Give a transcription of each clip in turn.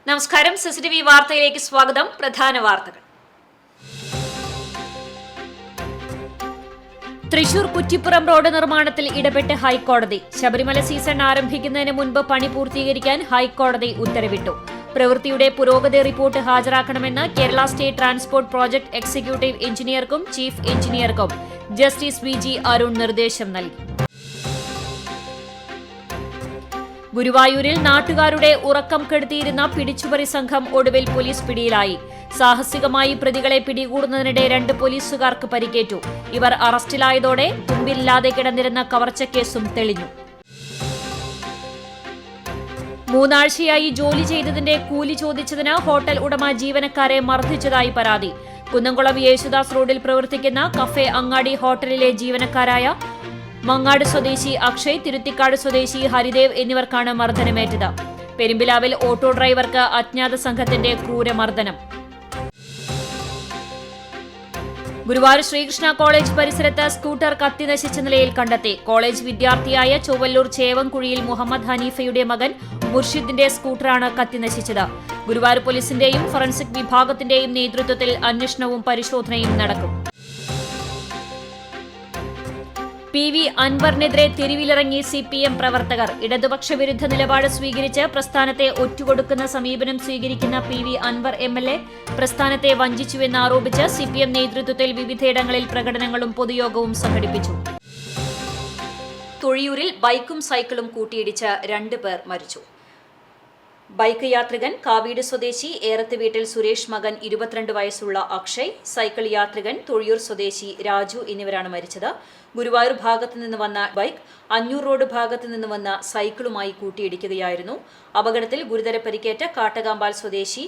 നമസ്കാരം. സിസിടിവി വാർത്തയിലേക്ക് സ്വാഗതം. പ്രധാന വാർത്തകൾ. തൃശൂർ കുറ്റിപ്പുറം റോഡ് നിർമ്മാണത്തിൽ ഇടപെട്ട് ഹൈക്കോടതി. ശബരിമല സീസൺ ആരംഭിക്കുന്നതിന് മുൻപ് പണി പൂർത്തീകരിക്കാൻ ഹൈക്കോടതി ഉത്തരവിട്ടു. പ്രവൃത്തിയുടെ പുരോഗതി റിപ്പോർട്ട് ഹാജരാക്കണമെന്ന് Kerala state transport project executive എഞ്ചിനീയർക്കും ചീഫ് എഞ്ചിനീയർക്കും ജസ്റ്റിസ് വി.ജി. അരുൺ നിർദ്ദേശം നൽകി. ഗുരുവായൂരിൽ നാട്ടുകാരുടെ ഉറക്കം കെടുത്തിയിരുന്ന പിടിച്ചുപറി സംഘം ഒടുവിൽ പോലീസ് പിടിയിലായി. സാഹസികമായി പ്രതികളെ പിടികൂടുന്നതിനിടെ 2 പോലീസുകാർക്ക് പരിക്കേറ്റു. ഇവർ അറസ്റ്റിലായതോടെ തുമ്പില്ലാതെ കിടന്നിരുന്ന കവർച്ചക്കേസും തെളിഞ്ഞു. 3 ആഴ്ചയായി ജോലി ചെയ്തതിന്റെ കൂലി ചോദിച്ചതിന് ഹോട്ടൽ ഉടമ ജീവനക്കാരെ മർദ്ദിച്ചതായി പരാതി. കുന്നംകുളം യേശുദാസ് റോഡിൽ പ്രവർത്തിക്കുന്ന കഫേ അങ്ങാടി ഹോട്ടലിലെ ജീവനക്കാരായ മങ്ങാട് സ്വദേശി അക്ഷയ്, തിരുത്തിക്കാട് സ്വദേശി ഹരിദേവ് എന്നിവർക്കാണ് മർദ്ദനമേറ്റത്. പെരുമ്പിലാവിൽ ഓട്ടോ ഡ്രൈവർക്ക് അജ്ഞാത സംഘത്തിന്റെ ക്രൂരമർദ്ദനം. ഗുരുവായൂർ ശ്രീകൃഷ്ണ കോളേജ് പരിസരത്ത് സ്കൂട്ടർ കത്തിനശിച്ച നിലയിൽ കണ്ടെത്തി. കോളേജ് വിദ്യാർത്ഥിയായ ചൊവ്വല്ലൂർ ചേവൻകുഴിയിൽ മുഹമ്മദ് ഹനീഫയുടെ മകൻ മുർഷിദിന്റെ സ്കൂട്ടറാണ് കത്തിനശിച്ചത്. ഗുരുവായൂർ പോലീസിന്റെയും ഫോറൻസിക് വിഭാഗത്തിന്റെയും നേതൃത്വത്തിൽ അന്വേഷണവും പരിശോധനയും നടക്കും. പി.വി. അൻവറിനെതിരെ തെരുവിലിറങ്ങി CPM പ്രവർത്തകർ. ഇടതുപക്ഷ വിരുദ്ധ നിലപാട് സ്വീകരിച്ച് പ്രസ്ഥാനത്തെ ഒറ്റുകൊടുക്കുന്ന സമീപനം സ്വീകരിക്കുന്ന പി.വി. അൻവർ MLA പ്രസ്ഥാനത്തെ വഞ്ചിച്ചുവെന്നാരോപിച്ച് CPM നേതൃത്വത്തിൽ വിവിധയിടങ്ങളിൽ പ്രകടനങ്ങളും പൊതുയോഗവും സംഘടിപ്പിച്ചു. തൊഴിയൂരിൽ ബൈക്കും സൈക്കിളും കൂട്ടിയിടിച്ച് 2 പേർ മരിച്ചു. ബൈക്ക് യാത്രികൻ കാവീട് സ്വദേശി ഏറത്ത് വീട്ടിൽ സുരേഷ്, മകൻ 22 വയസ്സുള്ള അക്ഷയ്, സൈക്കിൾ യാത്രികൻ തൊഴിയൂർ സ്വദേശി രാജു എന്നിവരാണ് മരിച്ചത്. ഗുരുവായൂർ ഭാഗത്തു നിന്ന് വന്ന ബൈക്ക് അഞ്ഞൂർ റോഡ് ഭാഗത്തു നിന്ന് വന്ന സൈക്കിളുമായി കൂട്ടിയിടിക്കുകയായിരുന്നു. അപകടത്തിൽ ഗുരുതര പരിക്കേറ്റ കാട്ടകാമ്പാൽ സ്വദേശി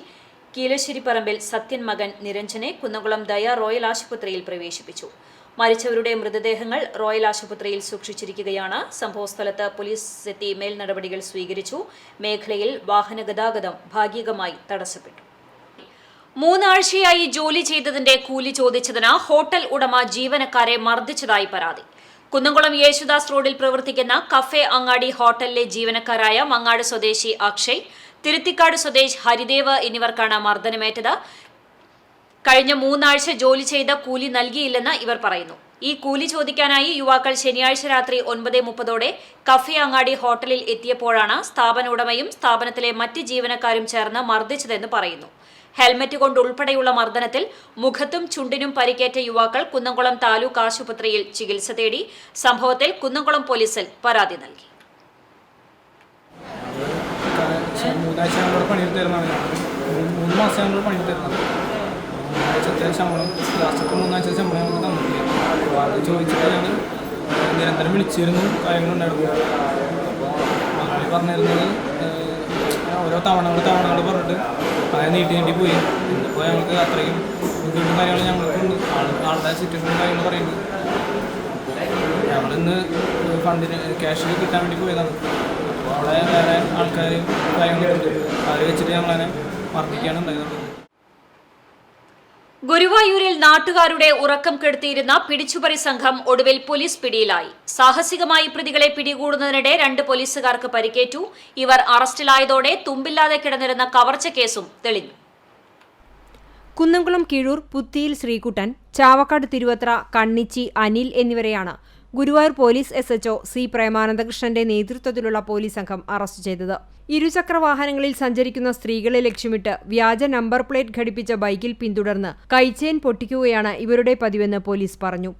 കീലശ്ശേരിപ്പറമ്പിൽ സത്യൻ മകൻ നിരഞ്ജനെ കുന്നംകുളം ദയ റോയൽ ആശുപത്രിയിൽ പ്രവേശിപ്പിച്ചു. മരിച്ചവരുടെ മൃതദേഹങ്ങൾ റോയൽ ആശുപത്രിയിൽ സൂക്ഷിച്ചിരിക്കുകയാണ്. സംഭവസ്ഥലത്ത് പോലീസ് എത്തി മേൽ നടപടികൾ സ്വീകരിച്ചു. മേഖലയിൽ വാഹന ഗതാഗതം ഭാഗികമായി തടസ്സപ്പെട്ടു. 3 ആഴ്ചയായി ജോലി ചെയ്തതിന്റെ കൂലി ചോദിച്ചതിന് ഹോട്ടൽ ഉടമ ജീവനക്കാരെ മർദ്ദിച്ചതായി പരാതി. കുന്നംകുളം യേശുദാസ് റോഡിൽ പ്രവർത്തിക്കുന്ന കഫേ അങ്ങാടി ഹോട്ടലിലെ ജീവനക്കാരായ മങ്ങാട് സ്വദേശി അക്ഷയ്, തിരുത്തിക്കാട് സ്വദേശി ഹരിദേവ് എന്നിവർക്കാണ് മർദ്ദനമേറ്റത്. കഴിഞ്ഞ 3 ആഴ്ച ജോലി ചെയ്ത കൂലി നൽകിയില്ലെന്ന് ഇവർ പറയുന്നു. ഈ കൂലി ചോദിക്കാനായി യുവാക്കൾ ശനിയാഴ്ച രാത്രി 9:30 കഫേ അങ്ങാടി ഹോട്ടലിൽ എത്തിയപ്പോഴാണ് സ്ഥാപന ഉടമയും സ്ഥാപനത്തിലെ മറ്റ് ജീവനക്കാരും ചേർന്ന് മർദ്ദിച്ചതെന്ന് പറയുന്നു. ഹെൽമറ്റ് കൊണ്ടുൾപ്പെടെയുള്ള മർദ്ദനത്തിൽ മുഖത്തും ചുണ്ടിനും പരിക്കേറ്റ യുവാക്കൾ കുന്നംകുളം താലൂക്ക് ആശുപത്രിയിൽ ചികിത്സ തേടി. സംഭവത്തിൽ കുന്നംകുളം പോലീസിൽ പരാതി നൽകി. നിരന്തരം വിളിച്ചിരുന്നു, കാര്യങ്ങളുണ്ടായിരുന്നു. പറഞ്ഞിരുന്നത് ഓരോ തവണകൾ പറഞ്ഞിട്ട് അതായത് നീട്ടി പോയി. ഇപ്പോൾ ഞങ്ങൾക്ക് അത്രയും ബുദ്ധിമുട്ടും കാര്യങ്ങൾ ഞങ്ങൾക്കുണ്ട്. ആളുടെ സിറ്റുവേഷനും കാര്യങ്ങൾ പറയുന്നത് ഞങ്ങളിന്ന് ഫണ്ടിന് ക്യാഷ് കിട്ടാൻ വേണ്ടി പോയതാണ്. അപ്പോൾ അവിടെ വേറെ ആൾക്കാർ കാര്യങ്ങളുണ്ട്. അത് വെച്ചിട്ട് ഞങ്ങളതിനെ മർദ്ദിക്കാണ് ഉണ്ടായത്. ഗുരുവായൂരിൽ നാട്ടുകാരുടെ ഉറക്കം കെടുത്തിയിരുന്ന പിടിച്ചുപറി സംഘം ഒടുവിൽ പോലീസ് പിടിയിലായി. സാഹസികമായി പ്രതികളെ പിടികൂടുന്നതിനിടെ 2 പോലീസുകാർക്ക് പരിക്കേറ്റു. ഇവർ അറസ്റ്റിലായതോടെ തുമ്പില്ലാതെ കിടന്നിരുന്ന കവർച്ചക്കേസും തെളിഞ്ഞു. കുന്നംകുളം കീഴൂർ പുത്തിയിൽ ശ്രീകുട്ടൻ, ചാവക്കാട് തിരുവത്ര കണ്ണിച്ചി അനിൽ എന്നിവരെയാണ് ഗുരുവായൂർ പോലീസ് SHO C. പ്രേമാനന്ദകൃഷ്ണന്റെ നേതൃത്വത്തിലുള്ള പോലീസ് സംഘം അറസ്റ്റ് ചെയ്തത്. ഇരുചക്ര വാഹനങ്ങളിൽ സഞ്ചരിക്കുന്ന സ്ത്രീകളെ ലക്ഷ്യമിട്ട് വ്യാജ നമ്പർ പ്ലേറ്റ് ഘടിപ്പിച്ച ബൈക്കിൽ പിന്തുടർന്ന് കൈച്ചെയിൻ പൊട്ടിക്കുകയാണ് ഇവരുടെ പതിവെന്ന് പോലീസ് പറഞ്ഞു.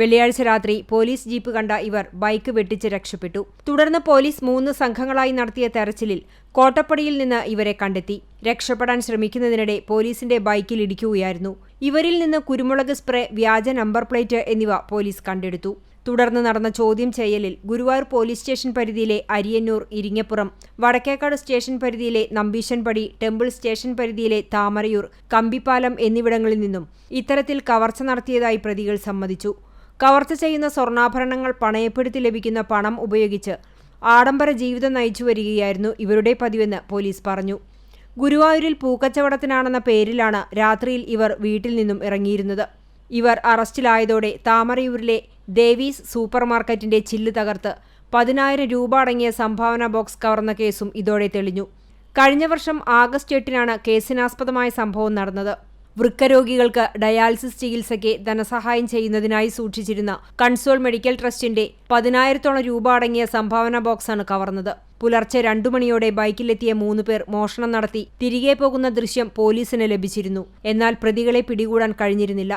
വെള്ളിയാഴ്ച രാത്രി പോലീസ് ജീപ്പ് കണ്ട ഇവർ ബൈക്ക് വെട്ടിച്ച് രക്ഷപ്പെട്ടു. തുടർന്ന് പോലീസ് 3 സംഘങ്ങളായി നടത്തിയ തെരച്ചിലിൽ കോട്ടപ്പടിയിൽ നിന്ന് ഇവരെ കണ്ടെത്തി. രക്ഷപ്പെടാൻ ശ്രമിക്കുന്നതിനിടെ പോലീസിന്റെ ബൈക്കിൽ ഇടിക്കുകയായിരുന്നു. ഇവരിൽ നിന്ന് കുരുമുളക് സ്പ്രേ, വ്യാജ നമ്പർ പ്ലേറ്റ് എന്നിവ പോലീസ് കണ്ടെടുത്തു. തുടർന്ന് നടന്ന ചോദ്യം ചെയ്യലിൽ ഗുരുവായൂർ പോലീസ് സ്റ്റേഷൻ പരിധിയിലെ അരിയന്നൂർ, ഇരിങ്ങപ്പുറം, വടക്കേക്കാട് സ്റ്റേഷൻ പരിധിയിലെ നമ്പീശൻപടി, ടെമ്പിൾ സ്റ്റേഷൻ പരിധിയിലെ താമരയൂർ, കമ്പിപ്പാലം എന്നിവിടങ്ങളിൽ നിന്നും ഇത്തരത്തിൽ കവർച്ച നടത്തിയതായി പ്രതികൾ സമ്മതിച്ചു. കവർച്ച ചെയ്യുന്ന സ്വർണ്ണാഭരണങ്ങൾ പണയപ്പെടുത്തി ലഭിക്കുന്ന പണം ഉപയോഗിച്ച് ആഡംബര ജീവിതം നയിച്ചു വരികയായിരുന്നു ഇവരുടെ പതിവെന്ന് പോലീസ് പറഞ്ഞു. ഗുരുവായൂരിൽ പൂക്കച്ചവടത്തിനാണെന്ന പേരിലാണ് രാത്രിയിൽ ഇവർ വീട്ടിൽ നിന്നും ഇറങ്ങിയിരുന്നത്. ഇവർ അറസ്റ്റിലായതോടെ താമരയൂരിലെ ദേവീസ് സൂപ്പർമാർക്കറ്റിന്റെ ചില്ല് തകർത്ത് 10,000 രൂപ അടങ്ങിയ സംഭാവന ബോക്സ് കവർന്ന കേസും ഇതോടെ തെളിഞ്ഞു. കഴിഞ്ഞ വർഷം ആഗസ്റ്റ് 8-നാണ് കേസിനാസ്പദമായ സംഭവം നടന്നത്. വൃക്കരോഗികൾക്ക് ഡയാലിസിസ് ചികിത്സയ്ക്ക് ധനസഹായം ചെയ്യുന്നതിനായി സൂക്ഷിച്ചിരുന്ന കൺസോൾ മെഡിക്കൽ ട്രസ്റ്റിന്റെ 10,000-ഓളം രൂപ അടങ്ങിയ സംഭാവന ബോക്സാണ് കവർന്നത്. പുലർച്ചെ 2 മണിയോടെ ബൈക്കിലെത്തിയ 3 പേർ മോഷണം നടത്തി തിരികെ പോകുന്ന ദൃശ്യം പോലീസിന് ലഭിച്ചിരുന്നു. എന്നാൽ പ്രതികളെ പിടികൂടാൻ കഴിഞ്ഞിരുന്നില്ല.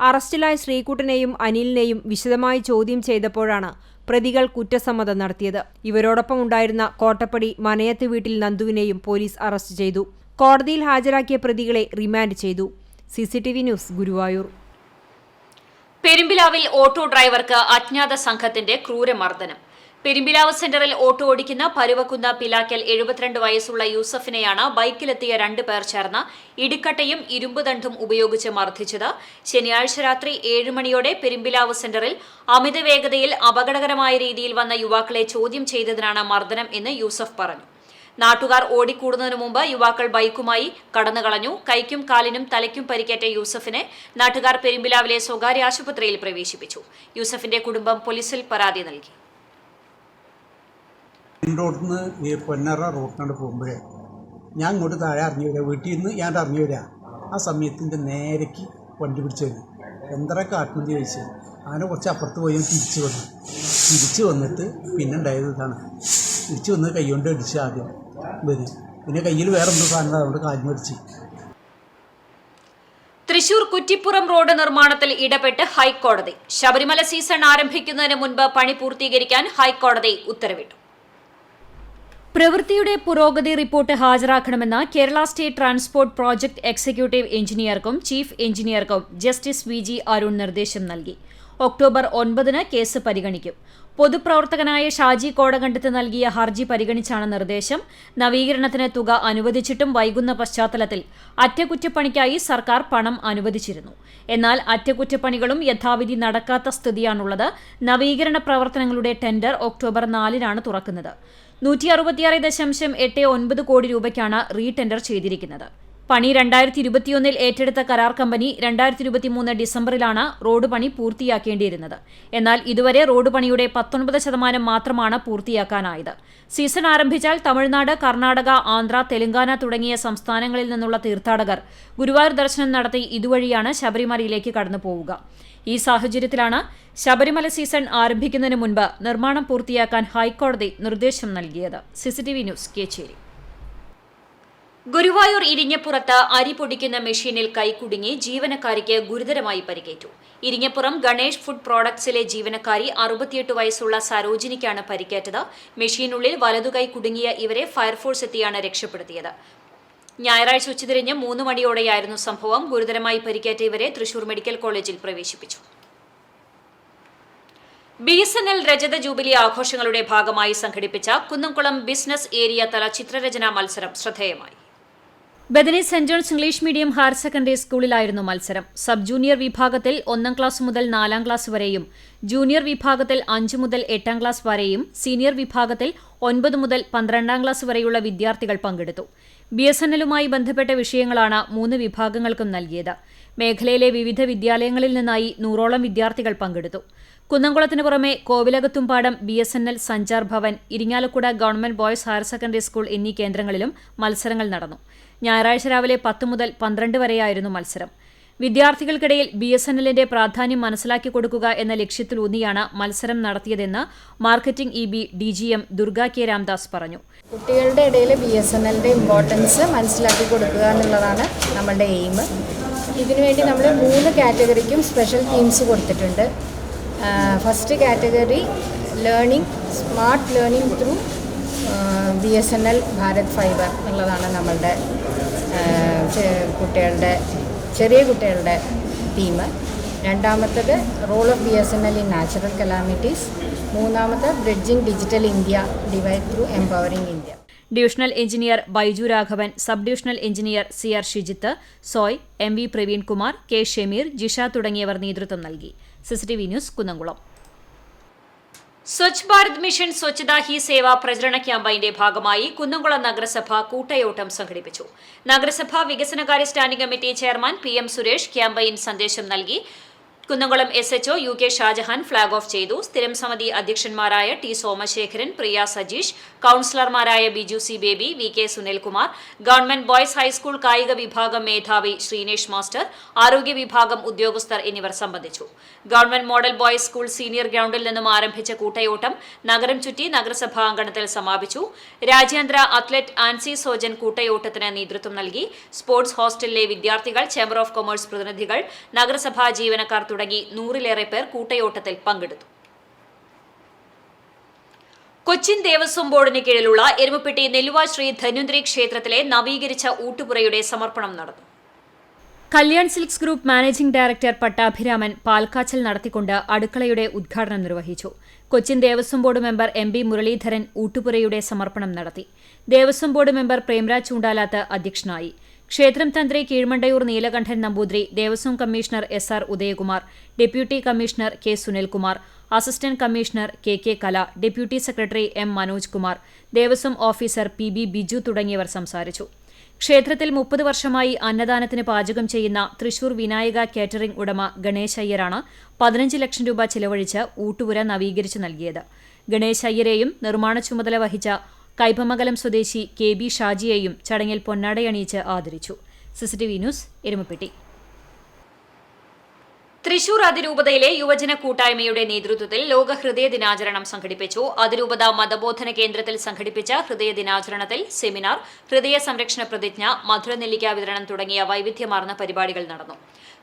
അറസ്റ്റിലായ ശ്രീകുട്ടനെയും അനിലിനെയും വിശദമായി ചോദ്യം ചെയ്തപ്പോഴാണ് പ്രതികൾ കുറ്റസമ്മതം നടത്തിയത്. ഇവരോടൊപ്പം ഉണ്ടായിരുന്ന കോട്ടപ്പടി മനയത്ത് വീട്ടിൽ നന്ദുവിനെയും പോലീസ് അറസ്റ്റ് ചെയ്തു. കോടതിയിൽ ഹാജരാക്കിയ പ്രതികളെ റിമാൻഡ് ചെയ്തു. CCTV news, Guruvayur. പെരുമ്പിലാവിൽ ഓട്ടോ ഡ്രൈവർക്ക് അജ്ഞാത സംഘത്തിന്റെ ക്രൂരമർദ്ദനം. പെരുമ്പിലാവ് സെന്ററിൽ ഓട്ടോ ഓടിക്കുന്ന പരുവക്കുന്ന പിലാക്കൽ 72 വയസ്സുള്ള യൂസഫിനെയാണ് ബൈക്കിലെത്തിയ 2 പേർ ചേർന്ന് ഇടിക്കട്ടയും ഇരുമ്പുദണ്ഡും ഉപയോഗിച്ച് മർദ്ദിച്ചത്. ശനിയാഴ്ച രാത്രി 7 മണിയോടെ പെരുമ്പിലാവ് സെന്ററിൽ അമിത വേഗതയിൽ അപകടകരമായ രീതിയിൽ വന്ന യുവാക്കളെ ചോദ്യം ചെയ്തതിനാണ് മർദ്ദനം എന്ന് യൂസഫ് പറഞ്ഞു. നാട്ടുകാർ ഓടിക്കൂടുന്നതിനു മുമ്പ് യുവാക്കൾ ബൈക്കുമായി കടന്നുകളഞ്ഞു. കൈക്കും കാലിനും തലയ്ക്കും പരിക്കേറ്റ യൂസഫിനെ നാട്ടുകാർ പെരുമ്പിലാവിലെ സ്വകാര്യ ആശുപത്രിയിൽ പ്രവേശിപ്പിച്ചു. യൂസഫിന്റെ കുടുംബം പോലീസിൽ പരാതി നൽകി. റോഡിൽ നിന്ന് ഈ പൊന്നറ റോഡിനോട് പോകുമ്പോഴേ ഞാൻ ഇങ്ങോട്ട് താഴെ ഇറങ്ങി വരിക, വീട്ടിൽ നിന്ന് ഞാൻ ഇറങ്ങി വരിക. ആ സമയത്തിൻ്റെ നേരേക്ക് വണ്ടി പിടിച്ചു വന്നു. എന്തര കാട്ടുമെന്ന് ചോദിച്ചു. അങ്ങനെ കുറച്ച് അപ്പുറത്ത് പോയി തിരിച്ചു വന്നിട്ട് പിന്നെ ഉണ്ടായത് ഇതാണ്. തിരിച്ചു വന്ന് കൈ കൊണ്ട് അടിച്ച് ആദ്യം വരും, പിന്നെ കയ്യിൽ വേറെ എന്തോ സാധനം അതുകൊണ്ട് കാഞ്ഞു അടിച്ച്. തൃശൂർ കുറ്റിപ്പുറം റോഡ് നിർമ്മാണത്തിൽ ഇടപെട്ട് ഹൈക്കോടതി. ശബരിമല സീസൺ ആരംഭിക്കുന്നതിന് മുൻപ് പണി പൂർത്തീകരിക്കാൻ ഹൈക്കോടതി ഉത്തരവിട്ടു. പ്രവൃത്തിയുടെ പുരോഗതി റിപ്പോർട്ട് ഹാജരാക്കണമെന്ന് Kerala state transport project executive എഞ്ചിനീയർക്കും ചീഫ് എഞ്ചിനീയർക്കും ജസ്റ്റിസ് VG അരുൺ നിർദ്ദേശം നൽകി. ഒക്ടോബർ 9-ന് കേസ് പരിഗണിക്കും. പൊതുപ്രവർത്തകനായ ഷാജി കോടകണ്ടത്ത് നൽകിയ ഹർജി പരിഗണിച്ചാണ് നിർദ്ദേശം. നവീകരണത്തിന് തുക അനുവദിച്ചിട്ടും വൈകുന്ന പശ്ചാത്തലത്തിൽ അറ്റകുറ്റപ്പണിക്കായി സർക്കാർ പണം അനുവദിച്ചിരുന്നു. എന്നാൽ അറ്റകുറ്റപ്പണികളും യഥാവിധി നടക്കാത്ത സ്ഥിതിയാണുള്ളത്. നവീകരണ പ്രവർത്തനങ്ങളുടെ ടെൻഡർ ഒക്ടോബർ 4-നാണ് തുറക്കുന്നത്. 166.89 കോടി രൂപയ്ക്കാണ് റീടെൻഡർ ചെയ്തിരിക്കുന്നത്. പണി 2021 ഏറ്റെടുത്ത കരാർ കമ്പനി 2023 ഡിസംബറിലാണ് റോഡ് പണി പൂർത്തിയാക്കേണ്ടിയിരുന്നത്. എന്നാൽ ഇതുവരെ റോഡ് പണിയുടെ 19% മാത്രമാണ് പൂർത്തിയാക്കാനായത്. സീസൺ ആരംഭിച്ചാൽ തമിഴ്നാട്, കർണാടക, ആന്ധ്ര, തെലങ്കാന തുടങ്ങിയ സംസ്ഥാനങ്ങളിൽ നിന്നുള്ള തീർത്ഥാടകർ ഗുരുവായൂർ ദർശനം നടത്തി ഇതുവഴിയാണ് ശബരിമലയിലേക്ക് കടന്നു പോവുക. ഈ സാഹചര്യത്തിലാണ് ശബരിമല സീസൺ ആരംഭിക്കുന്നതിന് മുൻപ് നിർമ്മാണം പൂർത്തിയാക്കാൻ ഹൈക്കോടതി നിർദ്ദേശം നൽകിയത്. CCTV news, Kechery. ഗുരുവായൂർ ഇരിങ്ങപ്പുറത്ത് അരി പൊടിക്കുന്ന മെഷീനിൽ കൈക്കുടുങ്ങി ജീവനക്കാരിക്ക് ഗുരുതരമായി പരിക്കേറ്റു. ഇരിങ്ങപ്പുറം ഗണേഷ് ഫുഡ് പ്രോഡക്ട്സിലെ ജീവനക്കാരി 68 വയസ്സുള്ള സരോജിനിക്കാണ് പരിക്കേറ്റത്. മെഷീനുള്ളിൽ വലതുകൈ കുടുങ്ങിയ ഇവരെ ഫയർഫോഴ്സ് എത്തിയാണ് രക്ഷപ്പെടുത്തിയത്. ഞായറാഴ്ച ഉച്ചതിരിഞ്ഞ് 3 മണിയോടെയായിരുന്നു സംഭവം. ഗുരുതരമായി പരിക്കേറ്റ ഇവരെ തൃശൂർ മെഡിക്കൽ കോളേജിൽ പ്രവേശിപ്പിച്ചു. BSNL രജത ജൂബിലി ആഘോഷങ്ങളുടെ ഭാഗമായി സംഘടിപ്പിച്ച കുന്നംകുളം ബിസിനസ് ഏരിയ തല ചിത്രരചനാ മത്സരം ശ്രദ്ധേയമായി. Bethany saint John's English medium higher secondary സ്കൂളിലായിരുന്നു മത്സരം. സബ് ജൂനിയർ വിഭാഗത്തിൽ 1ാം ക്ലാസ് മുതൽ 4ാം ക്ലാസ് വരെയും, ജൂനിയർ വിഭാഗത്തിൽ 5 മുതൽ 8ാം ക്ലാസ് വരെയും, സീനിയർ വിഭാഗത്തിൽ 9 മുതൽ 12ാം ക്ലാസ് വരെയുള്ള വിദ്യാർത്ഥികൾ പങ്കെടുത്തു. BSNLുമായി ബന്ധപ്പെട്ട വിഷയങ്ങളാണ് 3 വിഭാഗങ്ങൾക്കും നൽകിയത്. മേഖലയിലെ വിവിധ വിദ്യാലയങ്ങളിൽ നിന്നായി 100ഓളം വിദ്യാർത്ഥികൾ പങ്കെടുത്തു. കുന്നംകുളത്തിന് പുറമെ Kovilakathumpadam BSNL Sanchar Bhavan, Irinjalakuda government boys higher secondary school എന്നീ കേന്ദ്രങ്ങളിലും മത്സരങ്ങൾ നടന്നു. ഞായറാഴ്ച രാവിലെ 10 മുതൽ 12 വരെയായിരുന്നു മത്സരം. വിദ്യാർത്ഥികൾക്കിടയിൽ BSNLന്റെ പ്രാധാന്യം മനസ്സിലാക്കി കൊടുക്കുക എന്ന ലക്ഷ്യത്തിലൂന്നിയാണ് മത്സരം നടത്തിയതെന്ന് marketing EB DGM Durga K. Ramdas പറഞ്ഞു. കുട്ടികളുടെ ഇടയിൽ BSNLന്റെ ഇമ്പോർട്ടൻസ് മനസ്സിലാക്കി കൊടുക്കുക എന്നുള്ളതാണ് നമ്മളുടെ എയിം. ഇതിനുവേണ്ടി നമ്മൾ 3 കാറ്റഗറിക്കും സ്പെഷ്യൽ തീംസ് കൊടുത്തിട്ടുണ്ട്. First category learning, smart learning through BSNL Bharat fiber എന്നുള്ളതാണ് നമ്മളുടെ ചെറിയ കുട്ടികളുടെ തീം. രണ്ടാമത്തത് role of BSNL in natural calamities. മൂന്നാമത്തെ bridging digital India divide through empowering India. Divisional engineer Biju Raghavan, sub divisional engineer CR Shijith, Soy, MV Praveen Kumar, K. Shameer, Jisha തുടങ്ങിയവർ നേതൃത്വം നൽകി. CCTV news, Kunnamkulam. Swachh Bharat mission Swachhata Hi Seva പ്രചരണ ക്യാമ്പയിന്റെ ഭാഗമായി കുന്നംകുളം നഗരസഭ കൂട്ടയോട്ടം സംഘടിപ്പിച്ചു. നഗരസഭ വികസനകാര്യ standing committee chairman PM Suresh campaign സന്ദേശം നൽകി. Kunnamkulam SHO UK Shajahan flag off ചെയ്തു. സ്ഥിരം സമിതി അധ്യക്ഷന്മാരായ T സോമശേഖരൻ, പ്രിയ സജീഷ്, കൌൺസിലർമാരായ Biju C Baby, VK Sunilkumar, government boys high school കായിക വിഭാഗം മേധാവി ശ്രീനേഷ് മാസ്റ്റർ, ആരോഗ്യ വിഭാഗം ഉദ്യോഗസ്ഥർ എന്നിവർ സംബന്ധിച്ചു. Government model boys school senior ഗ്രൌണ്ടിൽ നിന്നും ആരംഭിച്ച കൂട്ടയോട്ടം നഗരം ചുറ്റി നഗരസഭാ അങ്കണത്തിൽ സമാപിച്ചു. രാജ്യാന്തര അത്ലറ്റ് ആൻസി സോജൻ കൂട്ടയോട്ടത്തിന് നേതൃത്വം നൽകി. സ്പോർട്സ് ഹോസ്റ്റലിലെ വിദ്യാർത്ഥികൾ, ചേംബർ ഓഫ് കൊമേഴ്സ് പ്രതിനിധികൾ, നഗരസഭാ ജീവനക്കാർ തുടങ്ങി 100-ലേറെ പേർ കൂട്ടയോട്ടത്തിൽ പങ്കെടുത്തു. കൊച്ചിൻ ദേവസ്വം ബോർഡിന് കീഴിലുള്ള എരുമപ്പെട്ടി നെല്ലുവ ശ്രീ ധന്വന്തരി ക്ഷേത്രത്തിലെ നവീകരിച്ച ഊട്ടുപുരയുടെ സമർപ്പണം നടന്നു. Kalyan silks group managing director Pattabhiraman പാൽക്കാച്ചൽ നടത്തിക്കൊണ്ട് അടുക്കളയുടെ ഉദ്ഘാടനം നിർവഹിച്ചു. Cochin Devaswom board member MB Muraleedharan ഊട്ടുപുരയുടെ സമർപ്പണം നടത്തി. ദേവസ്വം ബോർഡ് മെമ്പർ പ്രേംരാജ് ചൂണ്ടാലാത്ത് അധ്യക്ഷനായി. ക്ഷേത്രം തന്ത്രി Keezhmundayur Neelakandan Namboothiri, Devaswom commissioner SR Udayakumar, deputy commissioner K Sunilkumar, assistant commissioner KK Kala, deputy secretary M Manoj Kumar, Devaswom officer PB Biju തുടങ്ങിയവർ സംസാരിച്ചു. ക്ഷേത്രത്തിൽ 30 വർഷമായി അന്നദാനത്തിന് പാചകം ചെയ്യുന്ന തൃശൂർ വിനായക കാറ്ററിംഗ് ഉടമ ഗണേശ് അയ്യരാണ് 15 ലക്ഷം രൂപ ചിലവഴിച്ച് ഊട്ടുപുര നവീകരിച്ചു നൽകിയത്. ഗണേശ് അയ്യരെയും നിർമ്മാണ ചുമതല വഹിച്ച കൈപ്പമംഗലം സ്വദേശി KB ഷാജിയെയും ചടങ്ങിൽ പൊന്നാടയണിയിച്ച് ആദരിച്ചു. CCTV news, Erumapetty. തൃശൂർ അതിരൂപതയിലെ യുവജന കൂട്ടായ്മയുടെ നേതൃത്വത്തിൽ ലോക ഹൃദയ ദിനാചരണം സംഘടിപ്പിച്ചു. അതിരൂപത മതബോധന കേന്ദ്രത്തിൽ സംഘടിപ്പിച്ച ഹൃദയ ദിനാചരണത്തിൽ സെമിനാർ, ഹൃദയ സംരക്ഷണ പ്രതിജ്ഞ, മധുരനെല്ലിക്ക വിതരണം തുടങ്ങിയ വൈവിധ്യമാർന്ന പരിപാടികൾ നടന്നു.